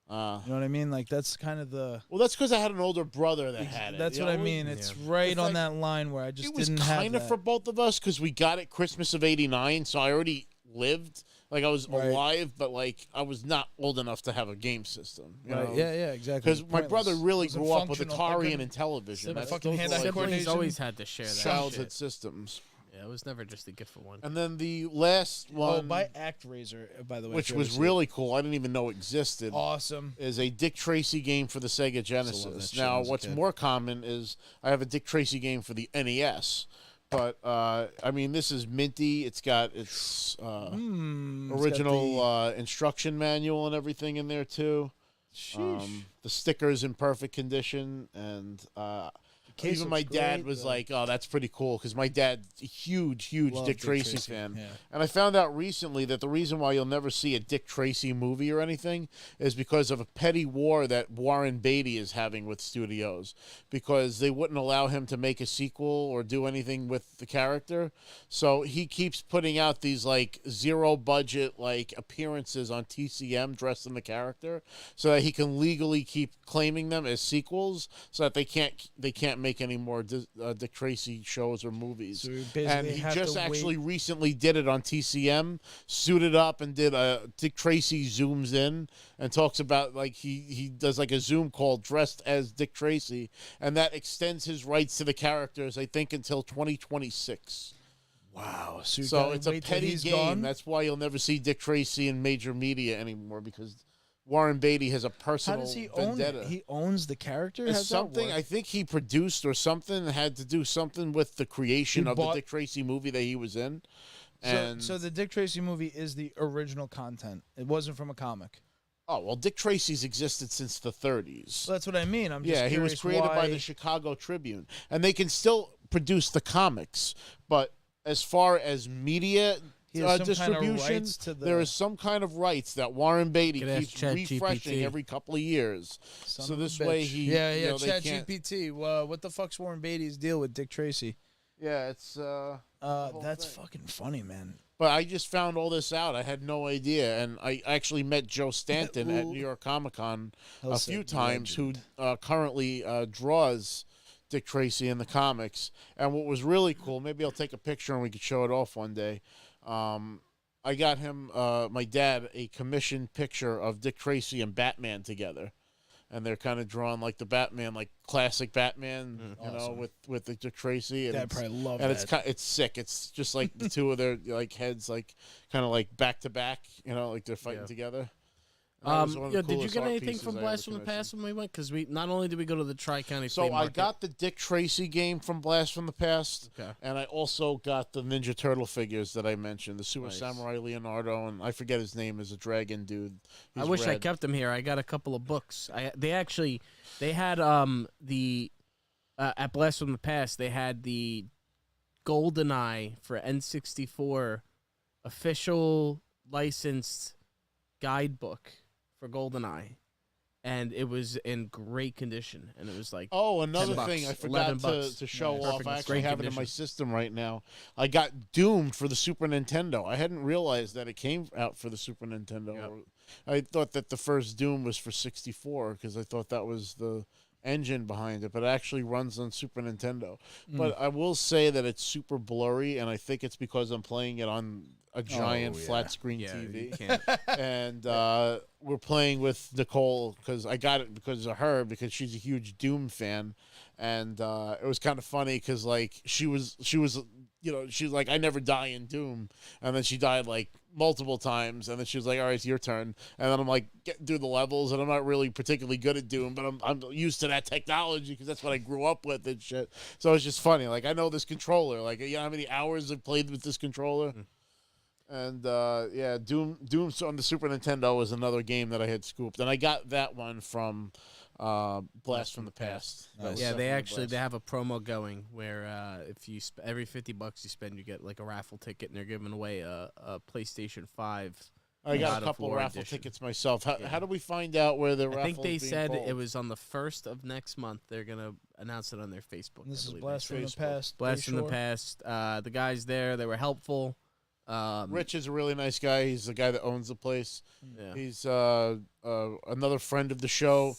You know what I mean? Like, that's kind of the... Well, that's because I had an older brother that had it. That's what I mean. It's right on that line where I just didn't have It was kind of for both of us because we got it Christmas of '89, so I already lived. Like, I was alive, but, like, I was not old enough to have a game system. You know? Yeah, exactly. Because my brother really grew up with Atari and Intellivision. That's fucking hand-eye coordination. Always had to share that childhood systems. Yeah, it was never just a gift for one. And then the last one... Oh, by ActRaiser, by the way. Which was really cool. I didn't even know existed. Awesome. Is a Dick Tracy game for the Sega Genesis. Now, what's more common is I have a Dick Tracy game for the NES. But, I mean, this is minty. It's got its original instruction manual and everything in there, too. The sticker's in perfect condition, and... even my dad was like, "Oh, that's pretty cool," because my dad's a huge Dick Tracy fan. Yeah. And I found out recently that the reason why you'll never see a Dick Tracy movie or anything is because of a petty war that Warren Beatty is having with studios, because they wouldn't allow him to make a sequel or do anything with the character. So he keeps putting out these like zero budget like appearances on TCM dressed in the character, so that he can legally keep claiming them as sequels, so that they can't make any more Dick Tracy shows or movies. So basically and he just actually recently did it on TCM, suited up and did a Dick Tracy zooms in and talks about like he does like a Zoom call dressed as Dick Tracy, and that extends his rights to the characters, I think, until 2026. Wow. So it's a petty game. Gone? That's why you'll never see Dick Tracy in major media anymore, because Warren Beatty has a personal vendetta. Own it? He owns the character? It's something, I think he produced or something that had to do something with the creation of the Dick Tracy movie that he was in. And so the Dick Tracy movie is the original content. It wasn't from a comic. Oh, well, Dick Tracy's existed since the 30s. Well, that's what I mean. I'm just he was created by the Chicago Tribune. And they can still produce the comics, but as far as media distribution, there is some kind of rights that Warren Beatty keeps refreshing every couple of years. So this way he... ChatGPT. What the fuck's Warren Beatty's deal with Dick Tracy? Yeah, it's... that's fucking funny, man. But I just found all this out. I had no idea. And I actually met Joe Stanton at New York Comic Con a few times, who currently draws Dick Tracy in the comics. And what was really cool, maybe I'll take a picture and we could show it off one day. I got him, my dad, a commissioned picture of Dick Tracy and Batman together. And they're kind of drawn like the Batman, like classic Batman, you know, with the Dick Tracy. And Dad probably loved that. And it's sick. It's just like the two of their like heads, like kind of like back to back, you know, like they're fighting together. Did you get anything from Blast from the Past when we went? Because we not only did we go to the Tri-County Flea Market. I got the Dick Tracy game from Blast from the Past, and I also got the Ninja Turtle figures that I mentioned, the Super Samurai Leonardo, and I forget his name, is a dragon dude. I wish I kept him here. I got a couple of books. They had at Blast from the Past, they had the GoldenEye for N64 official licensed guidebook for GoldenEye, and it was in great condition, and it was like another thing I forgot to show off. I actually have it in my system right now. I got Doomed for the Super Nintendo. I hadn't realized that it came out for the Super Nintendo. Yep. I thought that the first Doom was for 64 because I thought that was the engine behind it, but it actually runs on Super Nintendo. But I will say that it's super blurry, and I think it's because I'm playing it on a giant flat screen TV. And we're playing with Nicole because I got it because of her, because she's a huge Doom fan. And it was kind of funny because like she was you know, she's like, I never die in Doom, and then she died like multiple times, and then she was like, all right, it's your turn. And then I'm like getting through the levels, and I'm not really particularly good at Doom, but I'm used to that technology because that's what I grew up with and shit. So it's just funny. Like, I know this controller. Like, you know how many hours I've played with this controller? And Doom on the Super Nintendo was another game that I had scooped, and I got that one from Blast from the Past. Yeah, they have a promo going where if you every $50 you spend, you get like a raffle ticket, and they're giving away a PlayStation 5. I got a couple of raffle tickets myself. How do we find out where the raffle? I think they said it was on the 1st of next month. They're gonna announce it on their Facebook. This is Blast from the Past. Blast from the Past. The guys there, they were helpful. Rich is a really nice guy. He's the guy that owns the place. Yeah. He's another friend of the show.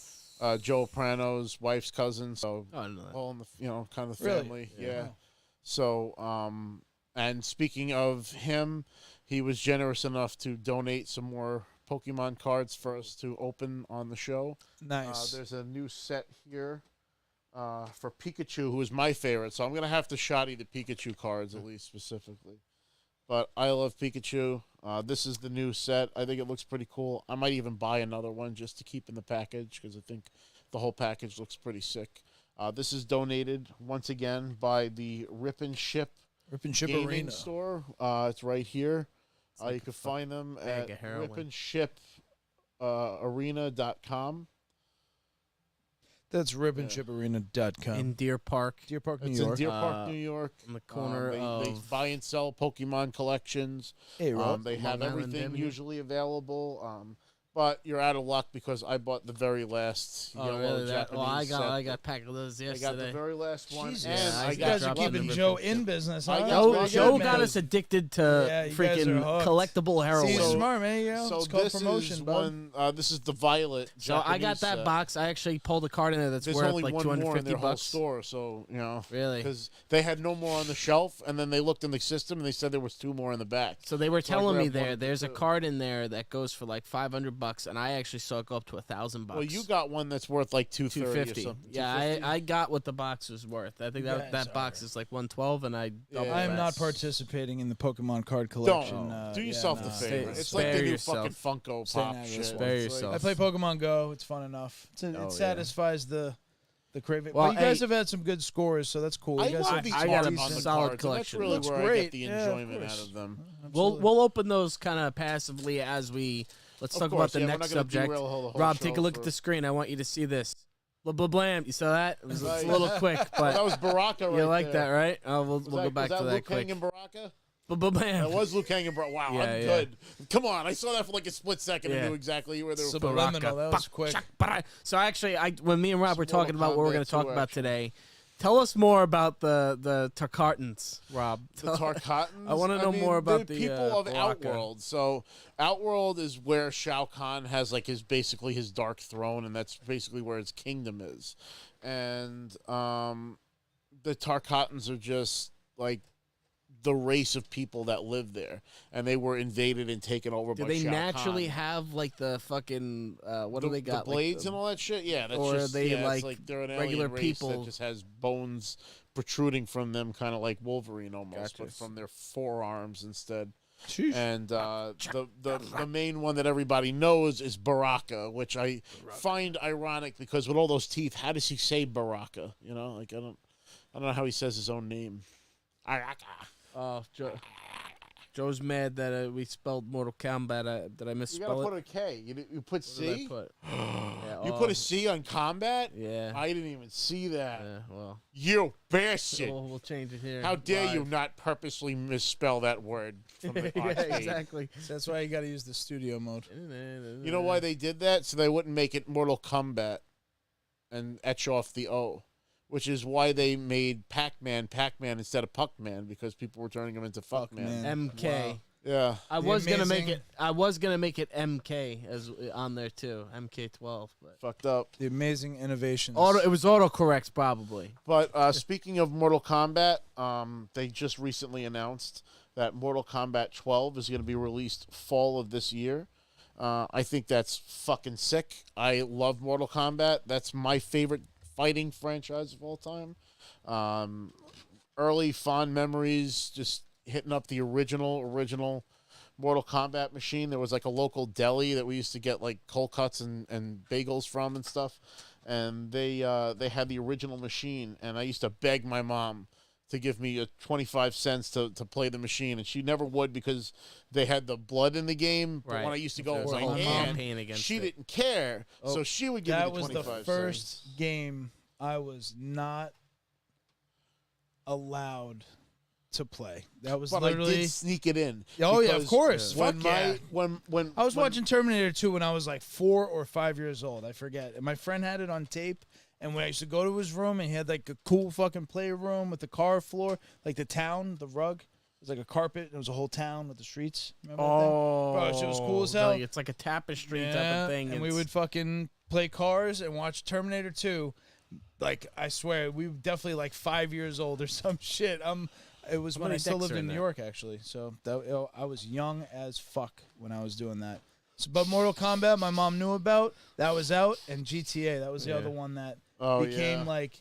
Joe Prano's wife's cousin, so all in the kind of family. Really? Yeah. So and speaking of him, he was generous enough to donate some more Pokemon cards for us to open on the show. Nice. There's a new set here for Pikachu, who is my favorite. So I'm gonna have to shoddy the Pikachu cards at least specifically. But I love Pikachu. This is the new set. I think it looks pretty cool. I might even buy another one just to keep in the package because I think the whole package looks pretty sick. This is donated once again by the Rip and Ship Gaming Arena store. It's right here. Like you can find them at ripandship.arena.com. That's ripandchiparena.com. In Deer Park. Deer Park, New It's York. in Deer Park, New York. On the corner they buy and sell Pokemon collections. Hey, Rob. They have everything usually available. But you're out of luck because I bought the very last yellow Japanese I got a pack of those yesterday. I got the very last one. Jesus. And Yeah, I you got guys are keeping Joe in business. Huh? Joe got us addicted to freaking collectible heroin. See, you're smart, man. You know, so it's called this promotion, is bud. this is the violet. So I got that set. box. I actually pulled a card in there that's There's worth only like one more in their $250. whole store, so Really? because they had no more on the shelf, and then they looked in the system and they said there was 2 more in the back. So they were telling me grabbed one there's a too. card in there that goes for like $500, and I actually saw it go up to $1,000. Well, you got one that's worth like $250 or $250. something. Yeah, I got what the box was worth. I think that box is like $112, and I doubled I am that. not participating in the Pokemon card collection. Don't do yourself the favor. It's Spare like the new yourself. fucking Funko Stay Pop out of shit. this Spare one. yourself. I play Pokemon Go. It's fun enough. It satisfies the craving. Well, But you guys have had some good scores, so that's cool. I You guys love have these I got a cards on the solid cards, and that's collection. really Looks where I great. get the Yeah, of enjoyment course. out of them. We'll open those kind of passively as we. Let's Of talk course, about the yeah, we're next not gonna subject. derail the whole Rob, show take a look for- at the screen. I want you to see this. Blah blah blam. You saw that? It was Nice. a little quick, Well, but that was Baraka right you like there. that, right? Oh, we'll go back was to that that Liu quick. Kang and Baraka? Blah blah blam. That was Liu Kang and Baraka. Wow, Yeah, I'm yeah. good. Come on, I saw that for like a split second Yeah. and knew exactly where they were from. Subliminal. That was quick. So actually, when me and Rob were Mortal talking about what we're Kombat going to talk 2 about action. today, tell us more about the Tarkartans, Rob. The Tarkatans. I wanna know more about the, people of Baraka. Outworld. So Outworld is where Shao Kahn has like his dark throne, and that's basically where his kingdom is. And the Tarkatans are just like the race of people that live there, and they were invaded and taken over Do by they Shao naturally Kahn. have like the fucking what do they got? The blades like and all that shit? Yeah, that's or just are they it's like they're an regular alien race people? that just has bones protruding from them, kind of like Wolverine almost, Gotcha. but from their forearms instead. Sheesh. And the main one that everybody knows is Baraka, which I find ironic because with all those teeth, how does he say Baraka? You know, like I don't know how he says his own name. Oh, Joe's mad that we spelled Mortal Kombat. Did I You misspell gotta it? put a K. You put What did I C. put? Yeah, You put a C on combat. Yeah. I didn't even see that. Yeah, well, You bastard! we'll change it here. How dare you live. not purposely misspell that word from the Yeah, arcade? exactly. So that's why you got to use the studio mode. You know why they did that? So they wouldn't make it Mortal Kombat and etch off the O, which is why they made Pac-Man instead of Puck-Man, because people were turning him into Fuck-Man. Fuck-Man. MK. Wow. Yeah. I The was gonna make amazing- it. I was gonna make it MK as on there too. MK12, but Fucked up. The amazing innovations. it was autocorrect probably. But speaking of Mortal Kombat, they just recently announced that Mortal Kombat 12 is going to be released fall of this year. I think that's fucking sick. I love Mortal Kombat. That's my favorite fighting franchise of all time. Early fond memories, just hitting up the original Mortal Kombat machine. There was like a local deli that we used to get like cold cuts and bagels from and stuff. And they had the original machine, and I used to beg my mom to give me 25 cents to play the machine, and she never would because they had the blood in the game. But Right. when I used to go There's with a my whole hand, campaign against she it. didn't care, so she would give me That the was 25 the first cents. game I was not allowed to play. That was But I literally. did sneak it in. Oh yeah, of because course. When Fuck yeah. when I was when- watching Terminator 2 when I was like 4 or 5 years old. I forget. And my friend had it on tape. And when I used to go to his room, and he had like a cool fucking playroom with the car floor, like the town, the rug. It was like a carpet. And it was a whole town with the streets. Remember that thing? Bro, shit was cool as hell. Like, it's like a tapestry type of thing. And we It's- would fucking play cars and watch Terminator 2. Like, I swear, we were definitely like 5 years old or some shit. It was when many I still decks lived are in in New that? York, actually. So I was young as fuck when I was doing that. So, but Mortal Kombat, my mom knew about. That was out. And GTA, that was the other one that became yeah. like,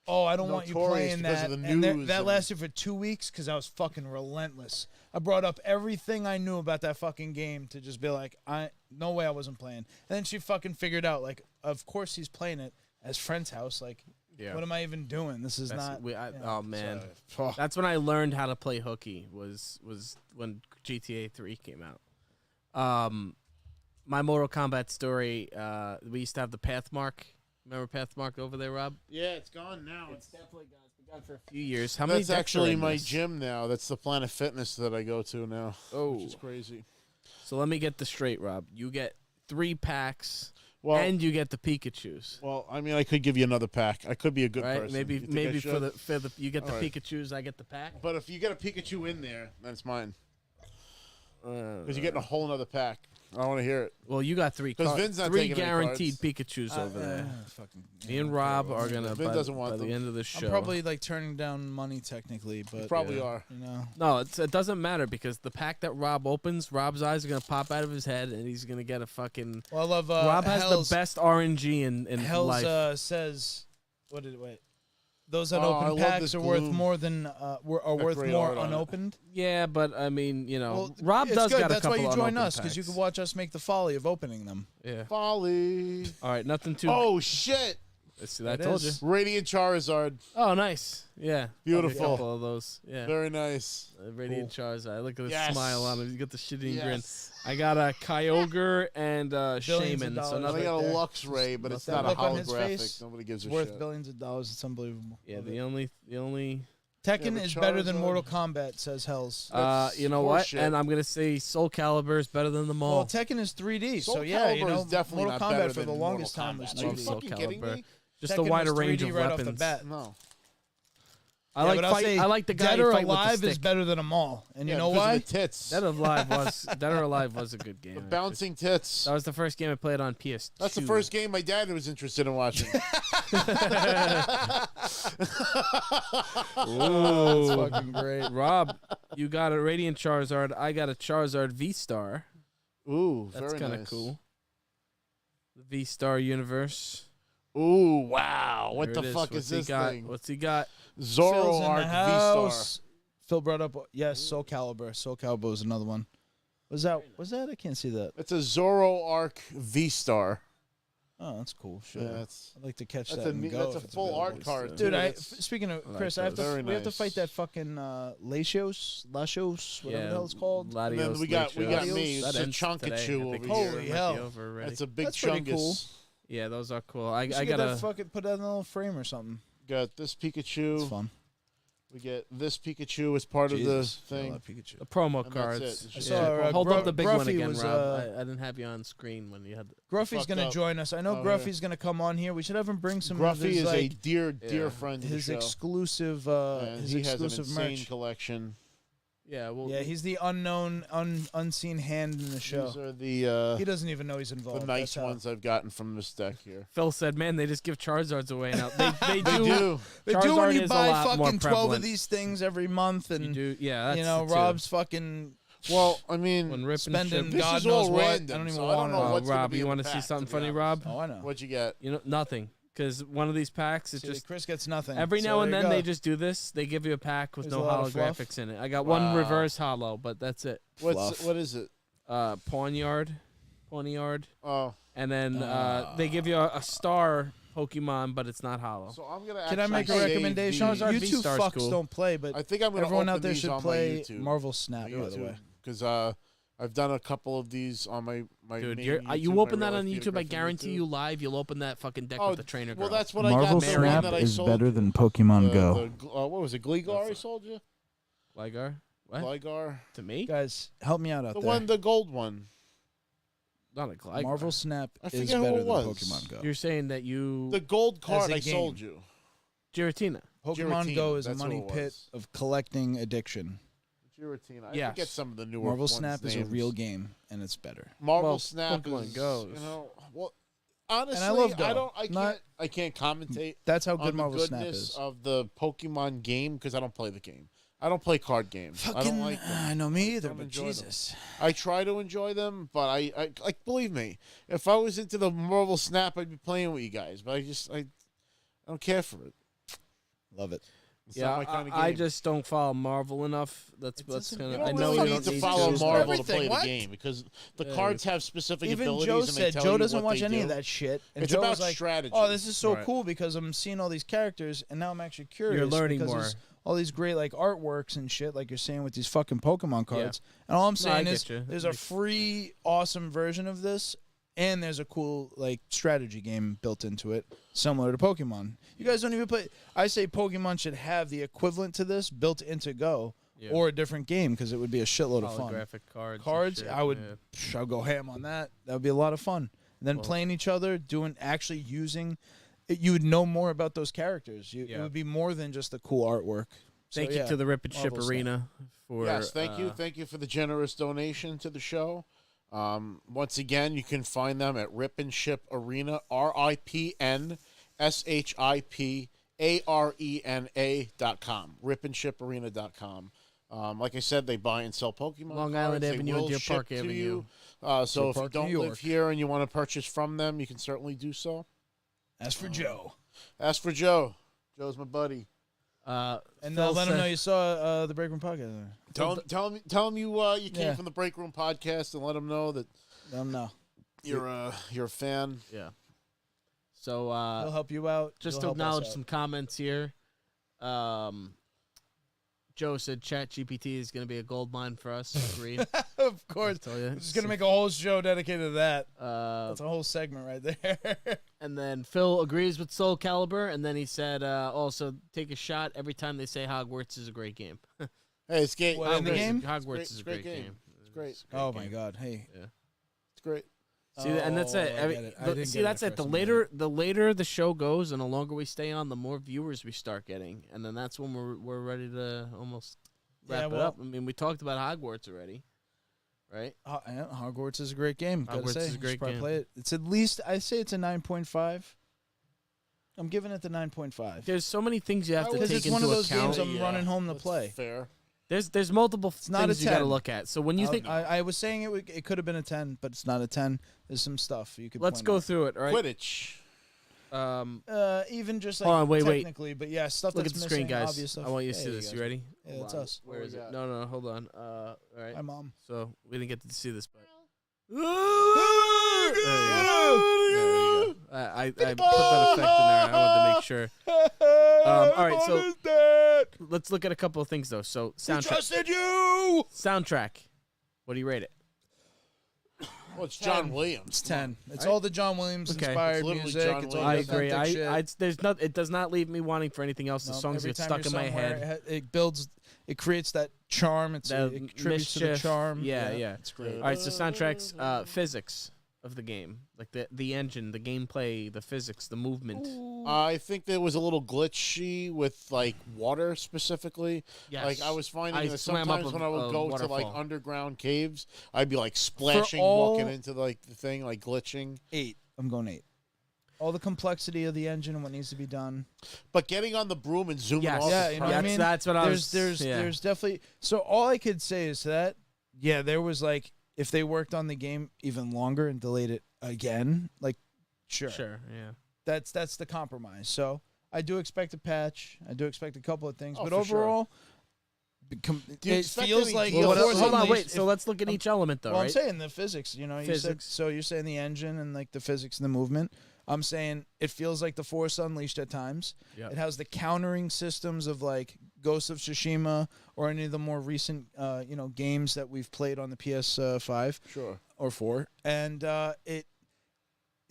oh, I don't want you Notorious playing because that. of the And news that and- lasted for 2 weeks because I was fucking relentless. I brought up everything I knew about that fucking game to just be like, no way I wasn't playing. And then she fucking figured out, like, of course he's playing it at his friend's house. Like, Yeah. what am I even doing? This is not. oh man, so- that's when I learned how to play hooky. Was when GTA 3 came out. My Mortal Kombat story. We used to have the Pathmark. Remember Pathmark over there, Rob? Yeah, it's gone now. It's definitely gone. It's been gone for a few years. How many? That's decks are actually in my this? gym now. That's the Planet Fitness that I go to now. Oh. Which is crazy. So let me get this straight, Rob. You get 3 packs. Well, and you get the Pikachus. Well, I mean, I could give you another pack. I could be a good person. Maybe for the you get the Pikachus, I get the pack. But if you get a Pikachu in there, then it's mine. Because you're getting a whole other pack. I want to hear it. Well, you got 3 cards. Vin's not 3 guaranteed Pikachus over there. Me and Rob are gonna. Vin doesn't want by them. the end of the show. I'm probably like turning down money technically, but you probably are. You know. No, it doesn't matter because the pack that Rob opens, Rob's eyes are gonna pop out of his head, and he's gonna get a fucking. Well, I love. Rob has the best RNG in Hell's, life. Says, those unopened packs are worth more than are worth more unopened. Yeah, but I mean, Rob does got a couple. That's why you join us because you can watch us make the folly of opening them. Yeah, folly. All right, nothing too. Oh shit! See, I told you. Radiant Charizard. Oh, nice. Yeah, beautiful. A couple of those. Yeah, very nice. Radiant Charizard. Look at the smile on him. You got the shitty grin. Yes. I got a Kyogre and Shaman. So I got a Luxray, but it's not a holographic. Nobody gives a shit. Worth billions of dollars. It's unbelievable. Yeah, the only. Tekken is better than Mortal Kombat, says Hells. You know what? And I'm gonna say Soul Calibur is better than them all. Well, Tekken is 3D, Soul so yeah, is definitely Mortal not better Kombat for the than longest Mortal time was Kombat. Are you 2D. fucking kidding me? Just Tekken a wider was range 3D of right weapons. Off the bat. No. I like the guy Dead who or fight with the Alive stick. is better than them all, and you know because why? of the tits. Dead or Alive was a good game. The bouncing tits. That was the first game I played on PS2. That's the first game my dad was interested in watching. Ooh, that's fucking great. Rob, you got a Radiant Charizard. I got a Charizard V-Star. Ooh, that's very kind of nice. cool. The V-Star universe. Ooh, wow. What There the it fuck What's is this he got? thing? What's he got? Zoroark V-Star. Phil brought up, yes, Soul Calibur. Soul Calibur was another one. Was that? I can't see that. It's a Zoroark V-Star. Oh, that's cool. Sure. Yeah, I'd like to catch that's that and go. That's a full art card, dude. too. Speaking of Chris, like we have to fight that fucking Latios, whatever the hell it's called. And then we got me. It's a Chunkachu over here. Holy hell! That's a big That's chungus. cool. Yeah, those are cool. I got gotta put that in a little frame or something. Got this Pikachu. It's fun. We get this Pikachu as part of the thing. The promo And cards. that's it. I saw, Hold up the big one Gruffy again, was, Rob. I didn't have you on screen when you had. Gruffy's gonna join us. I know Gruffy's gonna come on here. We should have him bring some. Gruffy of his, is a dear friend. His to the show. exclusive. And his he has an exclusive insane merch. collection. Yeah, well, Yeah, he's the unknown, unseen hand in the show. These are the He doesn't even know he's involved. the nice ones I've gotten from this deck here. Phil said, "Man, they just give Charizards away now. They They do. They do Charizard when you is a buy lot more fucking 12 of prevalent. these things every month, and You do, yeah. That's you know it, too. Rob's fucking Well, I mean, when ripping spending this God is knows all what. random, I don't even so I don't want know to. what's gonna Rob, be you in want the to see pack, something to be funny, honest. Rob? Oh, I know. What'd you get? Nothing. Because one of these packs is See, just Chris gets nothing. every So now and there you then go. they just do this. They give you a pack with There's no a lot of fluff. holographics in it. I got one reverse holo, but that's it. What is it? Pawnyard, Oh, and then they give you a star Pokemon, but it's not holo. so I'm gonna. Can I make a actually save recommendation? these. Charizard You two V-Star's fucks cool. don't play, but I think I'm gonna. everyone open out there these should on play my YouTube. Marvel Snap. By the way, because I've done a couple of these on my Dude, main you YouTube, open my that real on life YouTube. Peter I Griffin guarantee YouTube. you live, you'll open that fucking deck Oh, with the trainer girl. well, that's what I Marvel got. The one Snap that I is sold better you. than Pokemon Go. What was it? Gligar I sold you? Ligar? What? Gligar. To me? Guys, help me out The there. one, the gold one. Not a Gligar. Marvel Snap I is forget who better it than was. Pokemon Go. You're saying that you The gold card a I game. sold you. Giratina. Pokemon Giratina, Go is a that's what money it pit was. of collecting addiction. Giratina. I Yes. forget some of the newer Marvel ones' Snap is a names. real game, and it's better. Marvel Well, Snap Pokemon is, Goes. you know, well, honestly, And I love Go. I can't commentate That's how on good the Marvel Snap goodness is. of the Pokemon game because I don't play the game. I don't play card games. I don't like them. I know me either, don't but enjoy them. Jesus. I try to enjoy them, but I like believe me, if I was into the Marvel Snap, I'd be playing with you guys. But I don't care for it. Love it. It's not my kind of game. I just don't follow Marvel enough. That's It's kind You of. don't I know really you need don't to follow to. Marvel to Everything, play what? the game because the Yeah, cards have specific Even abilities. Joe and they said tell Joe you doesn't what watch they any do. of that shit. And It's Joe about was like, strategy. "Oh, this is so Right. cool because I'm seeing all these characters, and now I'm actually curious. You're learning because more. there's all these great like artworks and shit, like you're saying with these fucking Pokemon cards. And all I'm saying I is, get you. there's a free, awesome version of this, and there's a cool like strategy game built into it, similar to Pokemon. You guys don't even play. I say Pokemon should have the equivalent to this built into Go, or a different game because it would be a shitload of fun. Holographic cards. Cards, I'll go ham on that. That would be a lot of fun. And then playing each other, actually using it, you would know more about those characters. It would be more than just the cool artwork. Thank you to the Rip and Ship Arena for thank you for the generous donation to the show. Once again, you can find them at Rip and Ship Arena, RIPNSHIPARENA.com, RipandShipArena.com. Like I said, they buy and sell Pokemon Long cards. Island Avenue and Deer Park to Avenue. You. So if you don't live here and you want to purchase from them, you can certainly do so. Ask for Joe. Ask for Joe. Joe's my buddy. And let him know you saw the Break Room podcast. Tell him you came from the Break Room podcast, and let him know that. Let him know you're a fan. Yeah. So he'll help you out. Just to acknowledge some comments here. Joe said ChatGPT is going to be a gold mine for us. Agreed. Of course. It's going to make a whole show dedicated to that. That's a whole segment right there. And then Phil agrees with Soul Calibur, and then he said also take a shot every time they say Hogwarts is a great game. Hey, it's great. In the game? Hogwarts is a great game. It's great. Oh, my God. Hey. Yeah. It's great. See, and that's it. That's it. The later the show goes, and the longer we stay on, the more viewers we start getting, and then that's when we're ready to almost wrap it up. I mean, we talked about Hogwarts already, right? Hogwarts is a great game. Hogwarts is a great game. Play it. It's at least I say it's a 9.5. I'm giving it the 9.5. There's so many things you have to take into account. It's one of those games I'm running home to play. Fair. There's multiple things you got to look at. So when you think I was saying it could have been a 10, but it's not a 10. There's some stuff you could. Let's go through it. All right. Quidditch. Even just hold on, wait. technically, but yeah, stuff Look that's at the screen, missing, guys. obvious stuff. I want you to see this. You ready? Yeah, it's us. Where is it? No, hold on. All right. Hi, Mom. So we didn't get to see this, but. I put that effect in there. I wanted to make sure. All right, so let's look at a couple of things though. So soundtrack. He trusted you. Soundtrack. What do you rate it? Well, it's John Williams. It's 10. It's all the John Williams inspired music. John it's all I the agree. shit. It does not leave me wanting for anything else. The songs get stuck in my head. It creates that charm. It contributes to the charm. Yeah. It's great. All right, so soundtracks, physics of the game, like the engine, the gameplay, the physics, the movement. I think there was a little glitchy with like water specifically. Yes. Like I was finding that swam sometimes up when I would go waterfall. to like underground caves, I'd be like splashing, walking into like the thing, like glitching. 8. I'm going 8. All the complexity of the engine and what needs to be done. But getting on the broom and zooming off. Yeah, you know what I mean? That's what I was. There's definitely. So all I could say is that, yeah, there was like, if they worked on the game even longer and delayed it again, like, sure, yeah. That's the compromise. So I do expect a patch. I do expect a couple of things, but for overall, it feels like. Hold on, wait. So let's look at each element, though. Well, right? I'm saying the physics. You know, you're saying the engine and like the physics and the movement. I'm saying it feels like the Force Unleashed at times. Yep. It has the countering systems of like Ghost of Tsushima or any of the more recent, games that we've played on the PS5, or 4, and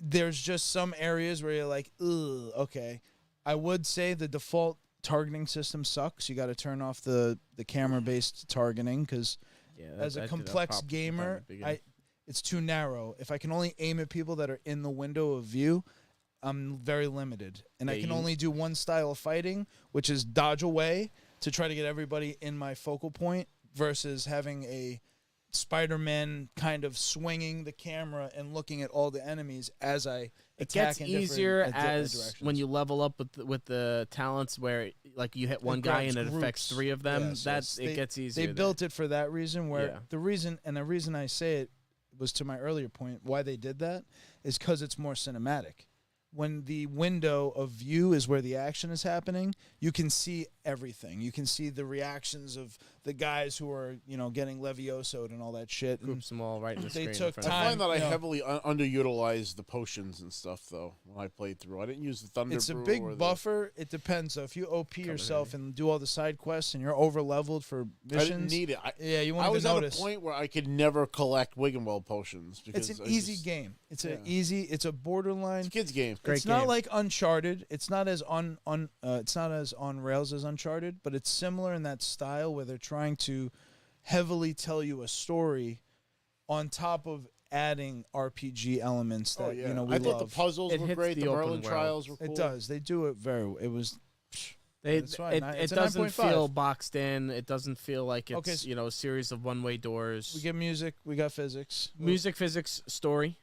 there's just some areas where you're like, ugh, okay. I would say the default targeting system sucks. You got to turn off the camera-based targeting because as a complex gamer, it's too narrow. If I can only aim at people that are in the window of view, I'm very limited. And I can only do one style of fighting, which is dodge away to try to get everybody in my focal point versus having a Spider-Man kind of swinging the camera and looking at all the enemies as I attack. It gets easier as when you level up with the talents where like you hit one guy and it affects 3 of them. It gets easier. They built it for that reason. Where the reason I say it was to my earlier point. Why they did that is because it's more cinematic. When the window of view is where the action is happening, you can see everything. You can see the reactions of the guys who are, getting Levioso'd and all that shit. Groups them all right in the screen. I find that I heavily underutilized the potions and stuff, though, when I played through. I didn't use the Thunder It's a Brew big buffer. It depends. So if you OP yourself and do all the side quests and you're over-leveled for missions. I didn't need it. You won't even notice. At a point where I could never collect Wiggenweld potions. Because it's an easy game. It's a borderline. It's a kid's game. Great it's game. not like Uncharted. It's not as it's not as on rails as Uncharted, but it's similar in that style where they're trying to heavily tell you a story on top of adding RPG elements that we I thought love. the puzzles It were hits great. the The open Merlin world. trials were cool. It does. They do it very. It was. It's fine. It It's a doesn't 9.5. feel boxed in. It doesn't feel like it's Okay, so a series of one-way doors. We get music. We got physics. Music, physics, story.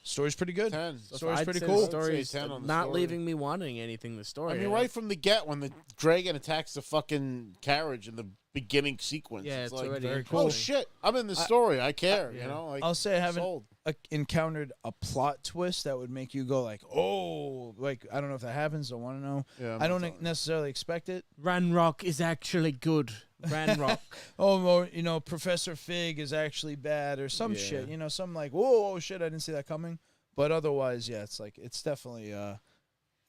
Story's pretty good. 10. Story's I'd pretty say cool. The story's 10 on the not story. leaving me wanting anything. The story. I mean, right from the get, when the dragon attacks the fucking carriage in the beginning sequence, Yeah, it's it's like, already very interesting. oh shit, I'm in the story. I care. yeah. You know, like, I'll say I haven't sold. encountered a plot twist that would make you go like, oh, like I don't know if that happens. Don't want to know. Yeah, I don't necessarily expect it. Ranrock is actually good. Ranrock. Or Professor Fig is actually bad or some Yeah. shit. Some like, whoa, shit, I didn't see that coming. But otherwise, yeah, it's like it's definitely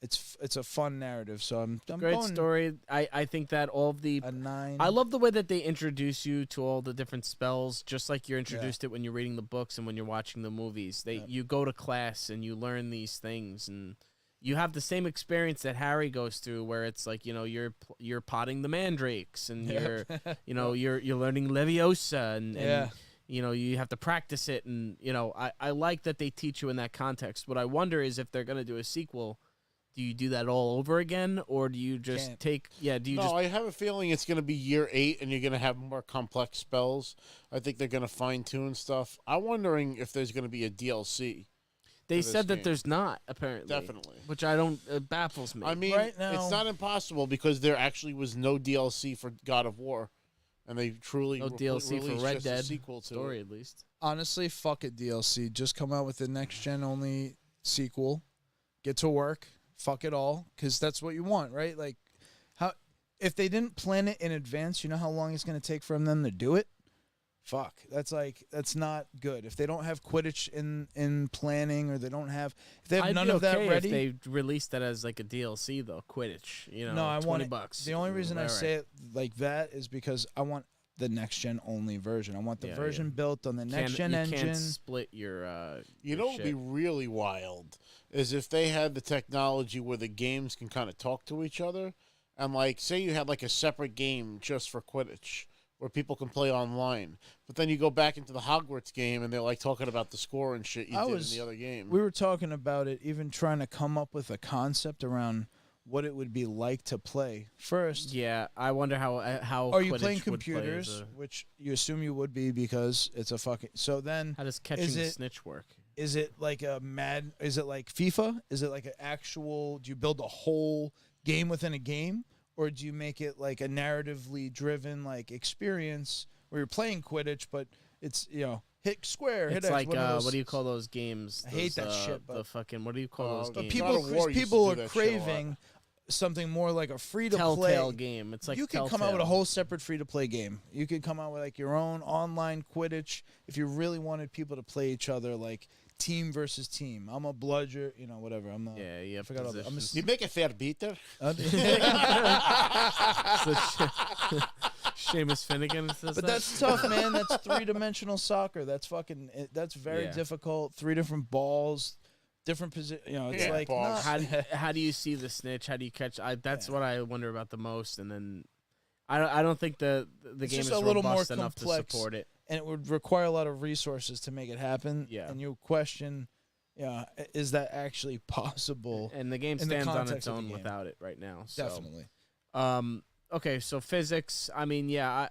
it's a fun narrative. So I'm Great going story. I think that all of the a 9. I love the way that they introduce you to all the different spells, just like you're introduced it when you're reading the books and when you're watching the movies. You go to class and you learn these things, and you have the same experience that Harry goes through, where it's like you're potting the mandrakes, and you're learning Leviosa, and you have to practice it, and I like that they teach you in that context. What I wonder is if they're gonna do a sequel. Do you do that all over again, or do you just I have a feeling it's going to be year 8, and you're going to have more complex spells. I think they're going to fine tune stuff. I'm wondering if there's going to be a DLC. They for said this that game. there's not, apparently. Definitely. Which I don't, baffles me. I mean, Right now- it's not impossible because there actually was no DLC for God of War, and they truly no DLC for released Red just a Dead sequel to story, it. at least. Honestly, fuck it, DLC. Just come out with the next gen only sequel. Get to work. Fuck it all, because that's what you want, right? Like, if they didn't plan it in advance, you know how long it's going to take for them to do it? Fuck. That's not good. If they don't have Quidditch in planning, or they have I'd none be of that okay ready. if they released that as like a DLC, though, Quidditch. No, I want $20. The only reason I Alright. say it like that is because I want the next gen only version. I want the version built on the next gen engine. You can't split your. You know what would be really wild is if they had the technology where the games can kind of talk to each other, and like say you had like a separate game just for Quidditch where people can play online, but then you go back into the Hogwarts game and they're like talking about the score and shit you did in the other game. We were talking about it, even trying to come up with a concept around what it would be like to play first. Yeah, I wonder how. Are you Quidditch playing would play computers, as which you assume you would be because it's a fucking. So then, how does catching snitch work? Is it like Is it like FIFA? Is it like an actual? Do you build a whole game within a game, or do you make it like a narratively driven like experience where you're playing Quidditch, but it's hit square, hit It's X, like one of those- what do you call those games? I hate that shit, The but- fucking what do you call those But games? God of War used to people do are that shit a lot. craving something more like a free to Telltale play game. It's like you could come out with a whole separate free to play game. You could come out with like your own online Quidditch if you really wanted people to play each other, like team versus team. I'm a bludger, whatever. I'm not. Yeah, you have I forgot all that. I'm a positions. You make a fair beater. Seamus Finnegan says But that. that's tough, man. That's 3-dimensional soccer. That's that's very Yeah. difficult. 3 different balls, different position. It's Yeah, like balls. not- How do you see the snitch? How do you catch? That's what I wonder about the most. And then I don't think the It's game just is a little more robust enough to complex. support it. and it would require a lot of resources to make it happen. Yeah. And you question, is that actually possible? And the game in the stands on context its of the own game. without it right now. So. Definitely. Okay, so physics. I mean, yeah.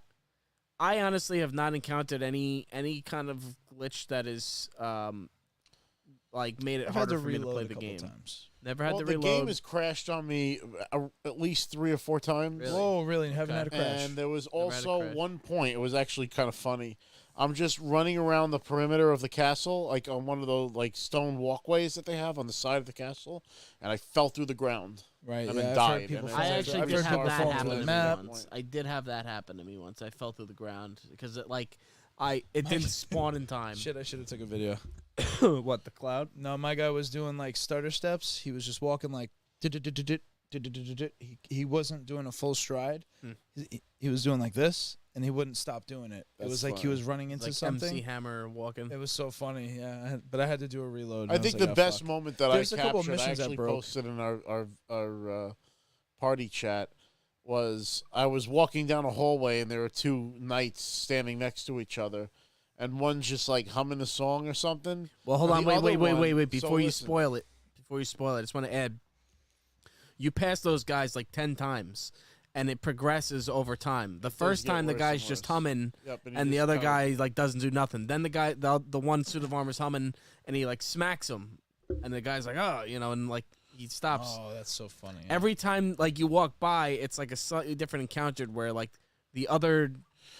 I honestly have not encountered any kind of glitch that is like made it I've had harder to for me to reload play a the couple game. times. Never had Well, to the reload. game has crashed on me at least 3 or 4 times. Really? Whoa, really? Haven't had a crash. And there was Never had a also crash. one point. It was actually kind of funny. I'm just running around the perimeter of the castle, like on one of those like stone walkways that they have on the side of the castle, and I fell through the ground. Right. and yeah, then I've died, heard people and fall I then- through- actually I've did heard have people that fall through happen the to me map. once. I did have that happen to me once. I fell through the ground because it didn't spawn in time. Shit, I should have took a video. What, the cloud? No, my guy was doing like starter steps. He was just walking like he wasn't doing a full stride. Hmm. He was doing like this, and he wouldn't stop doing it. It That's was like he funny. was running into Like something. MC Hammer walking. It was so funny, yeah. But I had to do a reload. I think the best fuck. moment that There's I a couple captured, I missions that actually broke. posted in our party chat, was I was walking down a hallway and there were two knights standing next to each other, and one's just like humming a song or something. Well, hold on, The other wait. one- Before you listen. spoil it, I just want to add, you pass those guys like 10 times, and it progresses over time. The first get time the worse guy's and just worse. humming, Yep, he and the just other kinda- guy like doesn't do nothing. Then the one suit of armor's humming, and he like smacks him, and the guy's like, oh, and like he stops. Oh, that's so funny. Every time like you walk by, it's like a slightly different encounter where like the other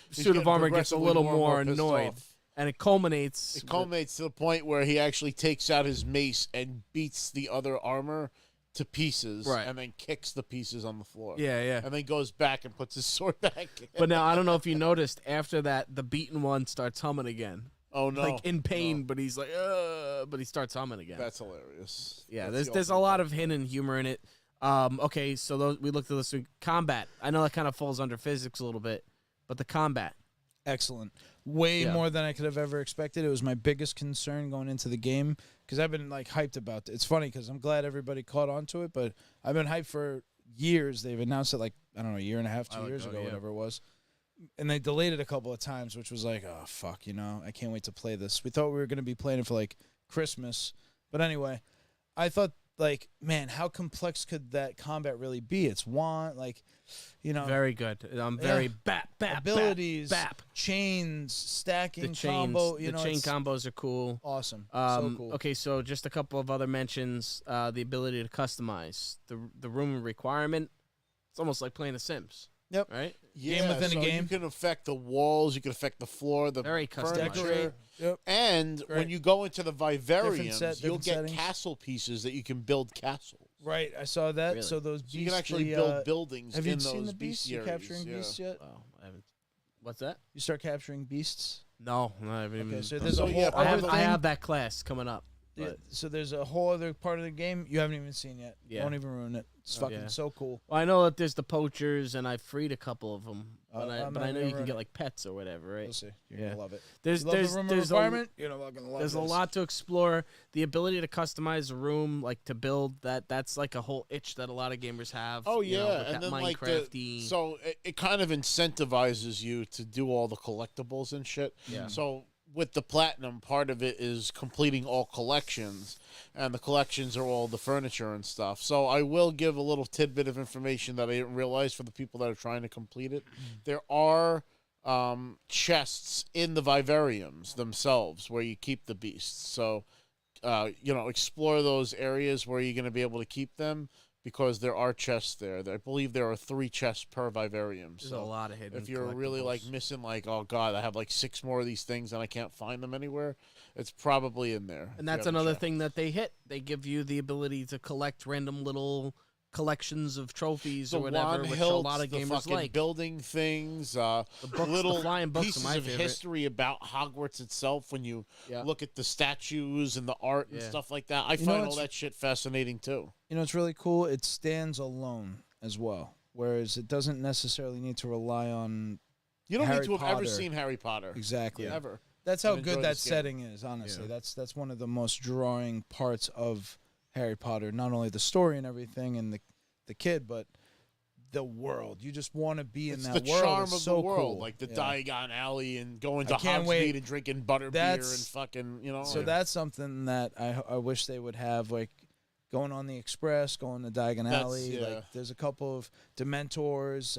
He's suit of getting armor gets a progressively little more and more more pissed annoyed, off. and it culminates. It culminates to the point where he actually takes out his mace and beats the other armor to pieces, Right. and then kicks the pieces on the floor. Yeah. And then goes back and puts his sword back in. But now I don't know if you noticed. After that, the beaten one starts humming again, Oh, no. like in pain. No. But he's like, but he starts humming again. That's hilarious. Yeah, That's the there's a ultimate lot of thing. hidden humor in it. Okay, so we looked at this week. Combat. I know that kind of falls under physics a little bit, but the combat. Excellent. Way Yeah. more than I could have ever expected. It was my biggest concern going into the game because I've been like hyped about it. It's funny because I'm glad everybody caught on to it, but I've been hyped for years. They've announced it like, I don't know, a year and a half, 2 years ago, whatever it was. And they delayed it a couple of times, which was like, oh, fuck, I can't wait to play this. We thought we were going to be playing it for like Christmas. But anyway, I thought, like, man, how complex could that combat really be? It's Very good. Very bap abilities, bap. chains, stacking, The chains, combo. the chain combos are cool. Awesome. So cool. Okay, so just a couple of other mentions. The ability to customize the room requirement. It's almost like playing The Sims. Yep. Right. Yeah, Game within a so game. You can affect the walls. You can affect the floor, the Very customized. furniture. Decorate. Yep. And when Great. you go into the Vivariums, you'll different get settings. castle pieces that you can build castles. Right, I saw that. Really? So those So you can actually beastly, build buildings have in you those seen the beasts? You bestiaries. capturing Yeah. beasts yet? Wow, I haven't. What's that? You start capturing beasts. No, I haven't even. Okay, so there's So, a yeah, whole part I of other have the thing. that class coming up. Yeah, But, so there's a whole other part of the game you haven't even seen yet. Yeah. Don't even ruin it. It's fucking yeah. so cool. well, I know that there's the poachers, and I freed a couple of them. But, I'm I not know gonna you can ruin get it. like pets or whatever, right? We'll see. You're Yeah. gonna love it. There's You love there's the room there's requirement. You're not gonna love there's a this. lot to explore. The ability to customize a room, like to build that's like a whole itch that a lot of gamers have. Oh you yeah, know, with and that then like Minecrafty. so it kind of incentivizes you to do all the collectibles and shit. Yeah. So with the platinum, part of it is completing all collections, and the collections are all the furniture and stuff. So I will give a little tidbit of information that I didn't realize for the people that are trying to complete it. There are chests in the vivariums themselves where you keep the beasts. So explore those areas where you're going to be able to keep them, because there are chests there. I believe there are 3 chests per vivarium. There's So a lot of hidden. if you're really like collectibles. missing, like, oh god, I have like 6 more of these things and I can't find them anywhere, it's probably in there. And that's another thing that they hit. They give you the ability to collect random little collections of trophies or whatever, which a lot of the gamers fucking like. building things, books, little the flying books are pieces my of favorite. history about Hogwarts itself. When you Yeah. look at the statues and the art and Yeah. stuff like that, I know find all what's- that shit fascinating too. It's really cool. It stands alone as well, whereas it doesn't necessarily need to rely on You don't Harry need to have ever Potter. seen Harry Potter. exactly. Ever. That's how and enjoy good that this game. setting is. Honestly, Yeah. that's one of the most drawing parts of Harry Potter. Not only the story and everything, and the kid, but the world. You just want to be in It's that the world. charm It's of so the world, cool. like the Yeah. Diagon Alley and going I to can't Hogsmeade wait. and drinking butterbeer and That's- fucking, So that's something that I wish they would have, like going on the Express, going to Diagon That's- Alley. yeah. Like there's a couple of Dementors.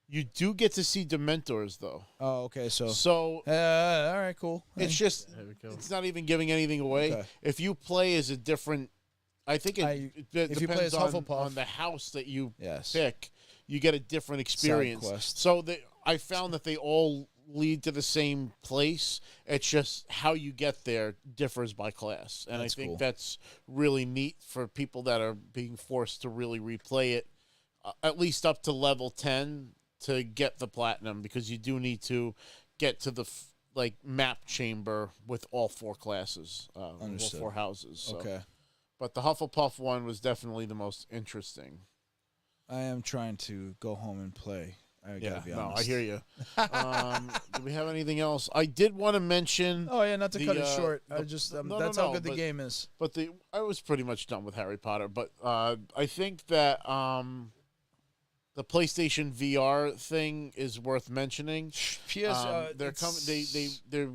You do get to see Dementors though. Oh, okay. So, So all right, cool. it's just, There we go. it's not even giving anything away. Okay. If you play as a different, I think it if you play depends as Hufflepuff- on the house that you yes. pick, you get a different experience. quest. So I found that they all lead to the same place. It's just how you get there differs by class, and That's I think cool. that's really neat for people that are being forced to really replay it, at least up to level 10 to get the platinum, because you do need to get to the map chamber with all 4 classes, all Understood. 4 houses. So. Okay. But the Hufflepuff one was definitely the most interesting. I am trying to go home and play I gotta be honest. No, I hear you. Do we have anything else? I did want to mention. Oh yeah, not to cut it short. I just that's how good the but, game is. But I was pretty much done with Harry Potter. But I think that the PlayStation VR thing is worth mentioning. They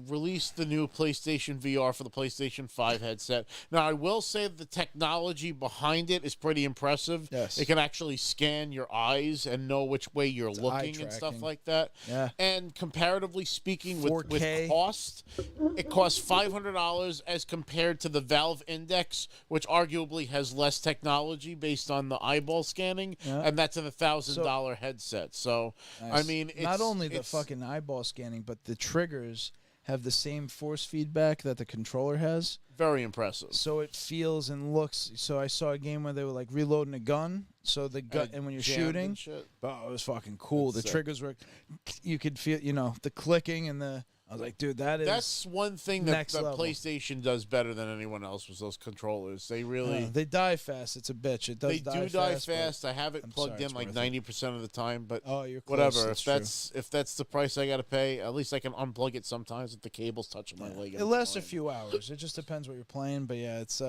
released the new PlayStation VR for the PlayStation 5 headset. Now I will say that the technology behind it is pretty impressive. Yes. It can actually scan your eyes and know which way you're looking and stuff like that. Yeah. And comparatively speaking, with cost, it costs $500 as compared to the Valve Index, which arguably has less technology based on the eyeball scanning, and that's an $1,000 headset. So, nice. I mean, it's, not only the fucking eyeball scanning, but the triggers have the same force feedback that the controller has. Very impressive. So it feels and looks. So I saw a game where they were like reloading a gun. So the gun, and when you're shooting, oh, it was fucking cool. The triggers were, you could feel, the clicking and the. I was like, dude, that's one thing that PlayStation does better than anyone else was those controllers. They really they die fast. It's a bitch. It does. They die fast. I have it plugged in like 90% of the time, but you're close. Whatever. If that's the price I got to pay, at least I can unplug it sometimes if the cable's touching my leg. It lasts a few hours. It just depends what you're playing, but yeah, it's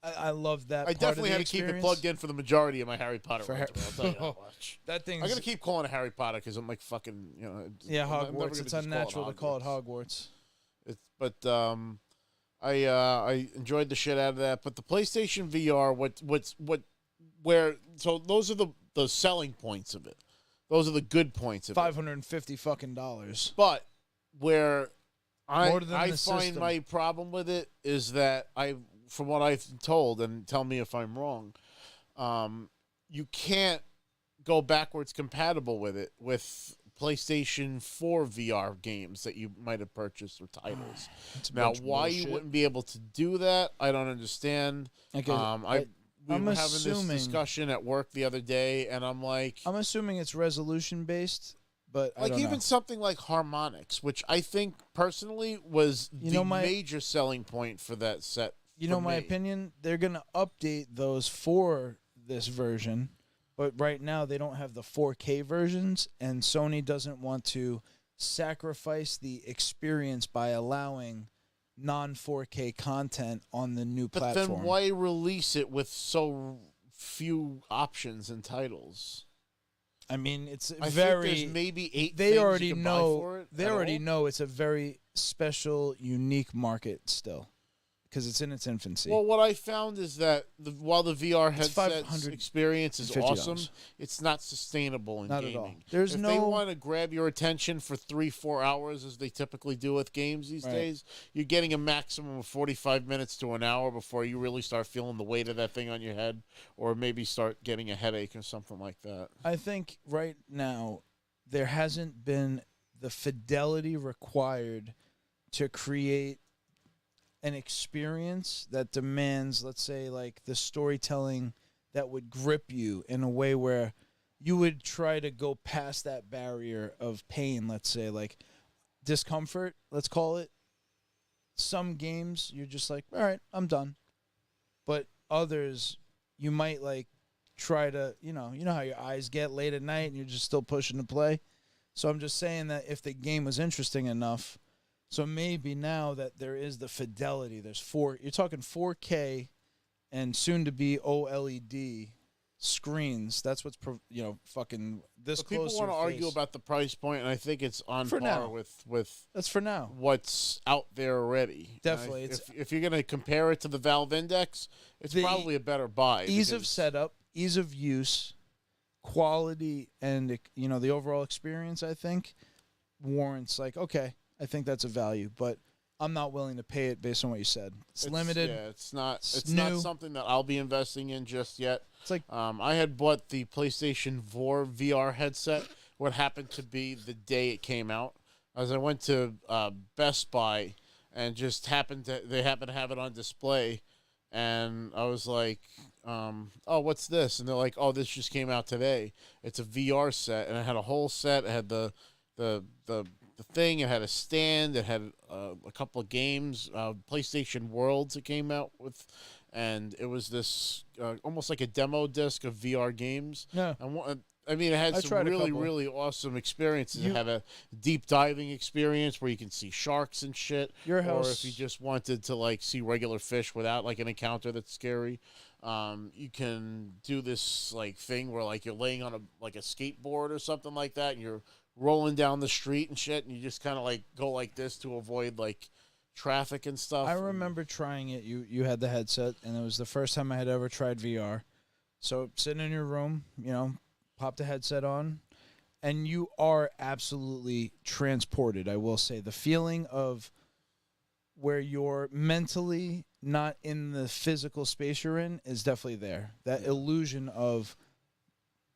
I love that. I definitely had to keep it plugged in for the majority of my Harry Potter. I'll tell you that much. That thing. I'm gonna keep calling it Harry Potter because I'm like fucking, Yeah, Hogwarts. It's unnatural to call it Hogwarts. I enjoyed the shit out of that. But the PlayStation VR, so those are the selling points of it. Those are the good points of $550 fucking dollars. But where I find my problem with it is that from what I've told, and tell me if I'm wrong, you can't go backwards compatible with it with PlayStation 4 VR games that you might have purchased or titles. Now, why you wouldn't be able to do that, I don't understand. We were having this discussion at work the other day, and I'm like... I'm assuming it's resolution-based, but I like don't even know. Something like Harmonix, which I think, personally, was the major selling point for that set. My opinion, they're going to update those for this version, but right now they don't have the 4K versions, and Sony doesn't want to sacrifice the experience by allowing non-4K content on the new platform. But then why release it with so few options and titles? I mean, it's I think there's maybe 8 they things already you can know buy for it they already know it's a very special, unique market still. Because it's in its infancy. Well, what I found is that while the VR headset's experience is awesome, it's not sustainable in gaming. At all. If they want to grab your attention for 3-4 hours, as they typically do with games these days, you're getting a maximum of 45 minutes to an hour before you really start feeling the weight of that thing on your head, or maybe start getting a headache or something like that. I think right now there hasn't been the fidelity required to create an experience that demands, let's say, like the storytelling that would grip you in a way where you would try to go past that barrier of pain, let's say, like discomfort, let's call it. Some games, you're just like, all right, I'm done. But others, you might like try to, you know how your eyes get late at night and you're just still pushing to play. So I'm just saying that if the game was interesting enough, so maybe now that there is the fidelity, you're talking 4K and soon to be OLED screens. That's what's fucking this close. People want to argue about the price point, and I think it's on par with that's for now what's out there already. Definitely, if you're going to compare it to the Valve Index, it's probably a better buy. Ease of setup, ease of use, quality, and the overall experience, I think, warrants like, okay, I think that's a value, but I'm not willing to pay it based on what you said. It's limited. Yeah, it's not something that I'll be investing in just yet. It's like I had bought the PlayStation 4 VR headset. What happened to be the day it came out, as I went to Best Buy and just happened to have it on display, and I was like, oh, what's this? And they're like, oh, this just came out today. It's a VR set, and it had a whole set. It had the thing. It had a stand. It had a couple of games, PlayStation Worlds it came out with, and it was this almost like a demo disc of VR games. Yeah. I mean, it had some really awesome experiences. It had a deep diving experience where you can see sharks and shit. Your house, or if you just wanted to like see regular fish without like an encounter that's scary, you can do this like thing where like you're laying on a skateboard or something like that, and you're rolling down the street and shit, and you just kind of like go like this to avoid like traffic and stuff. I remember trying it. You had the headset, and it was the first time I had ever tried VR. So sitting in your room, pop the headset on, and you are absolutely transported. I will say the feeling of where you're mentally not in the physical space you're in is definitely there. That illusion of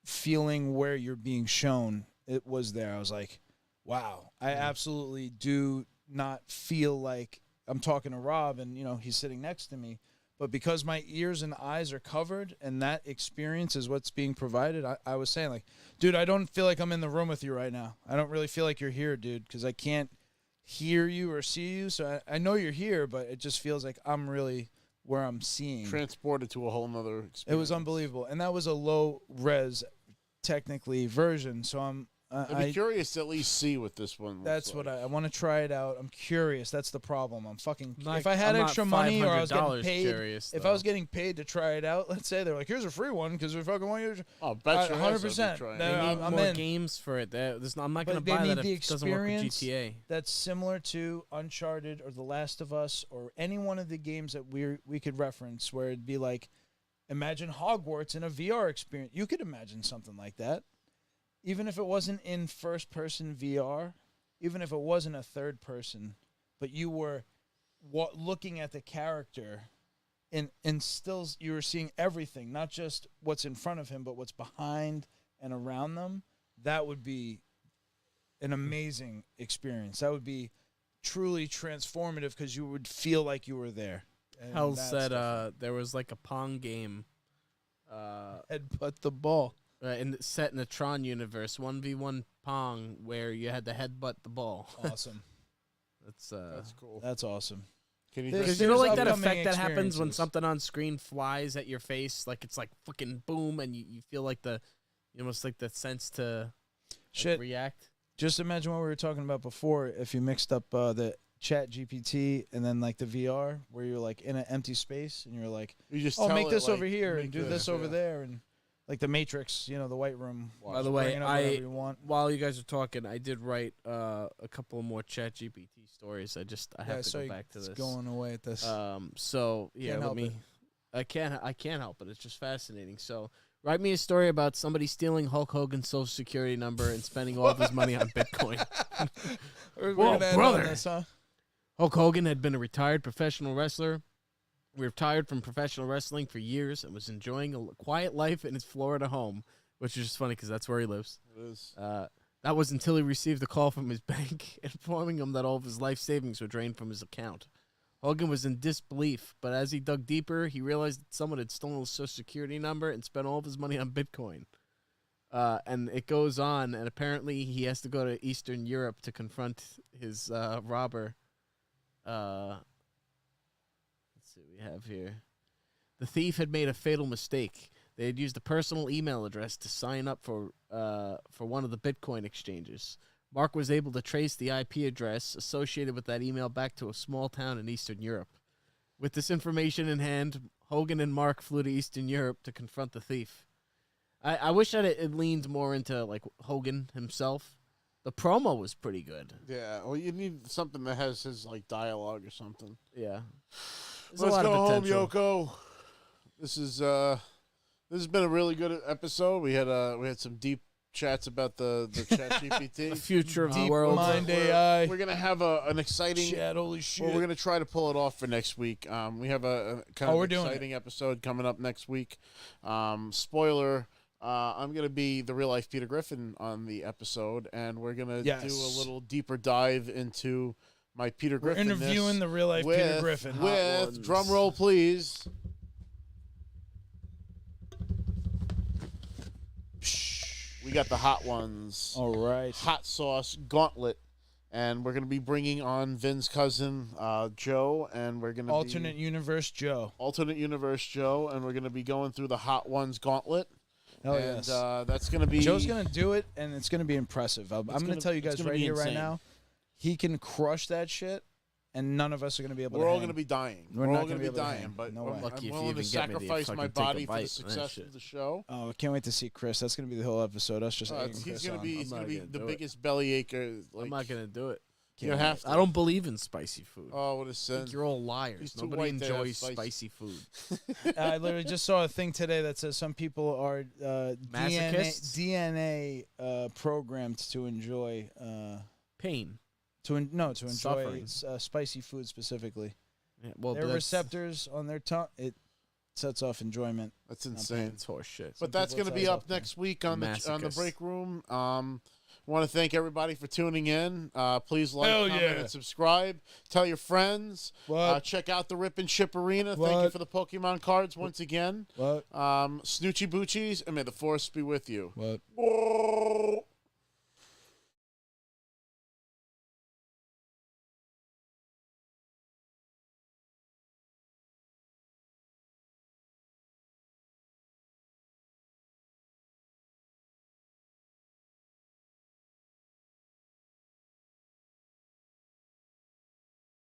feeling where you're being shown, it was there. I was like, wow, I absolutely do not feel like I'm talking to Rob and, he's sitting next to me. But because my ears and eyes are covered and that experience is what's being provided, I was saying, like, dude, I don't feel like I'm in the room with you right now. I don't really feel like you're here, dude, because I can't hear you or see you. So I know you're here, but it just feels like I'm really where I'm seeing. Transported to a whole nother experience. It was unbelievable. And that was a low-res, technically, version. So I'd be curious to at least see what this one looks That's like. what I want to try it out. I'm curious. That's the problem. If I I'm had not extra money or I was getting paid, curious, if I was getting paid to try it out, let's say they're like, here's a free one because we fucking want you to. Oh, bet you 100%. They need more games for it. I'm not going to buy that if it doesn't work with GTA. That's similar to Uncharted or The Last of Us or any one of the games that we could reference where it'd be like, imagine Hogwarts in a VR experience. You could imagine something like that. Even if it wasn't in first-person VR, even if it wasn't a third person, but you were looking at the character and still you were seeing everything, not just what's in front of him, but what's behind and around them, that would be an amazing experience. That would be truly transformative because you would feel like you were there. Hell said there was like a Pong game. Headbutt the ball. Set in the Tron universe, 1v1 Pong, where you had to headbutt the ball. Awesome. That's cool. That's awesome. Because you know, like that effect that happens when something on screen flies at your face, like it's like fucking boom, and you feel like almost like the sense to react. Just imagine what we were talking about before. If you mixed up the Chat GPT and then like the VR, where you're like in an empty space and you're like, make this over here and do this over there and. Like the Matrix, the White Room. By the way, while you guys are talking, I did write a couple more ChatGPT stories. I have to go back to this. Going away at this. So yeah, I can't help it. It's just fascinating. So write me a story about somebody stealing Hulk Hogan's social security number and spending all of his money on Bitcoin. Whoa, brother! This, huh? Hulk Hogan had been a retired professional wrestler. Retired from professional wrestling for years and was enjoying a quiet life in his Florida home, which is just funny because that's where he lives. It is. That was until he received a call from his bank informing him that all of his life savings were drained from his account. Hogan was in disbelief, but as he dug deeper, he realized that someone had stolen his social security number and spent all of his money on Bitcoin. And it goes on, and apparently he has to go to Eastern Europe to confront his robber. We have here. The thief had made a fatal mistake. They had used a personal email address to sign up for one of the Bitcoin exchanges. Mark was able to trace the IP address associated with that email back to a small town in Eastern Europe. With this information in hand, Hogan and Mark flew to Eastern Europe to confront the thief. I wish that it leaned more into like Hogan himself. The promo was pretty good. Yeah, well, you need something that has his like dialogue or something. Yeah. Let's go home, Yoko. This has been a really good episode. We had some deep chats about the ChatGPT, the future of the world. Mind AI. We're gonna have an exciting chat. Holy shit! Well, we're gonna try to pull it off for next week. We have a kind of exciting episode coming up next week. Spoiler. I'm going to be the real-life Peter Griffin on the episode, and we're going to do a little deeper dive into my Peter Griffin. Interviewing the real-life Peter Griffin. With, drum roll, please. We got the hot ones. All right. Hot sauce gauntlet. And we're going to be bringing on Vin's cousin, Joe, and we're going to Alternate Universe Joe. Alternate Universe Joe, and we're going to be going through the Hot Ones Gauntlet. Oh, and yes. that's going to be... Joe's going to do it, and it's going to be impressive. I'm going to tell you guys right here, right now, he can crush that shit, and none of us are going to be able to We're all going to be dying. We're all not going to be able to dying, hang. but No way. I'm Lucky if you willing even to get me to sacrifice my fucking take a body for bite the on success that of the show. Oh, I can't wait to see Chris. That's going to be the whole episode. Us just egging Chris He's going on. to be the biggest bellyacher. Like, I'm not gonna do it. You have to. I don't believe in spicy food. Oh, what a sin. You're all liars. Nobody enjoys spicy food. I literally just saw a thing today that says some people are DNA programmed to enjoy pain. To enjoy Suffering. Spicy food specifically. Yeah, well, their receptors on their tongue, it sets off enjoyment. That's insane. It's horse shit. But that's going to be up next week on the break room. I want to thank everybody for tuning in. Please like, comment, and subscribe. Tell your friends. Check out the Rip and Ship Arena. Thank you for the Pokemon cards once again. Snoochie Boochies, and may the force be with you. What?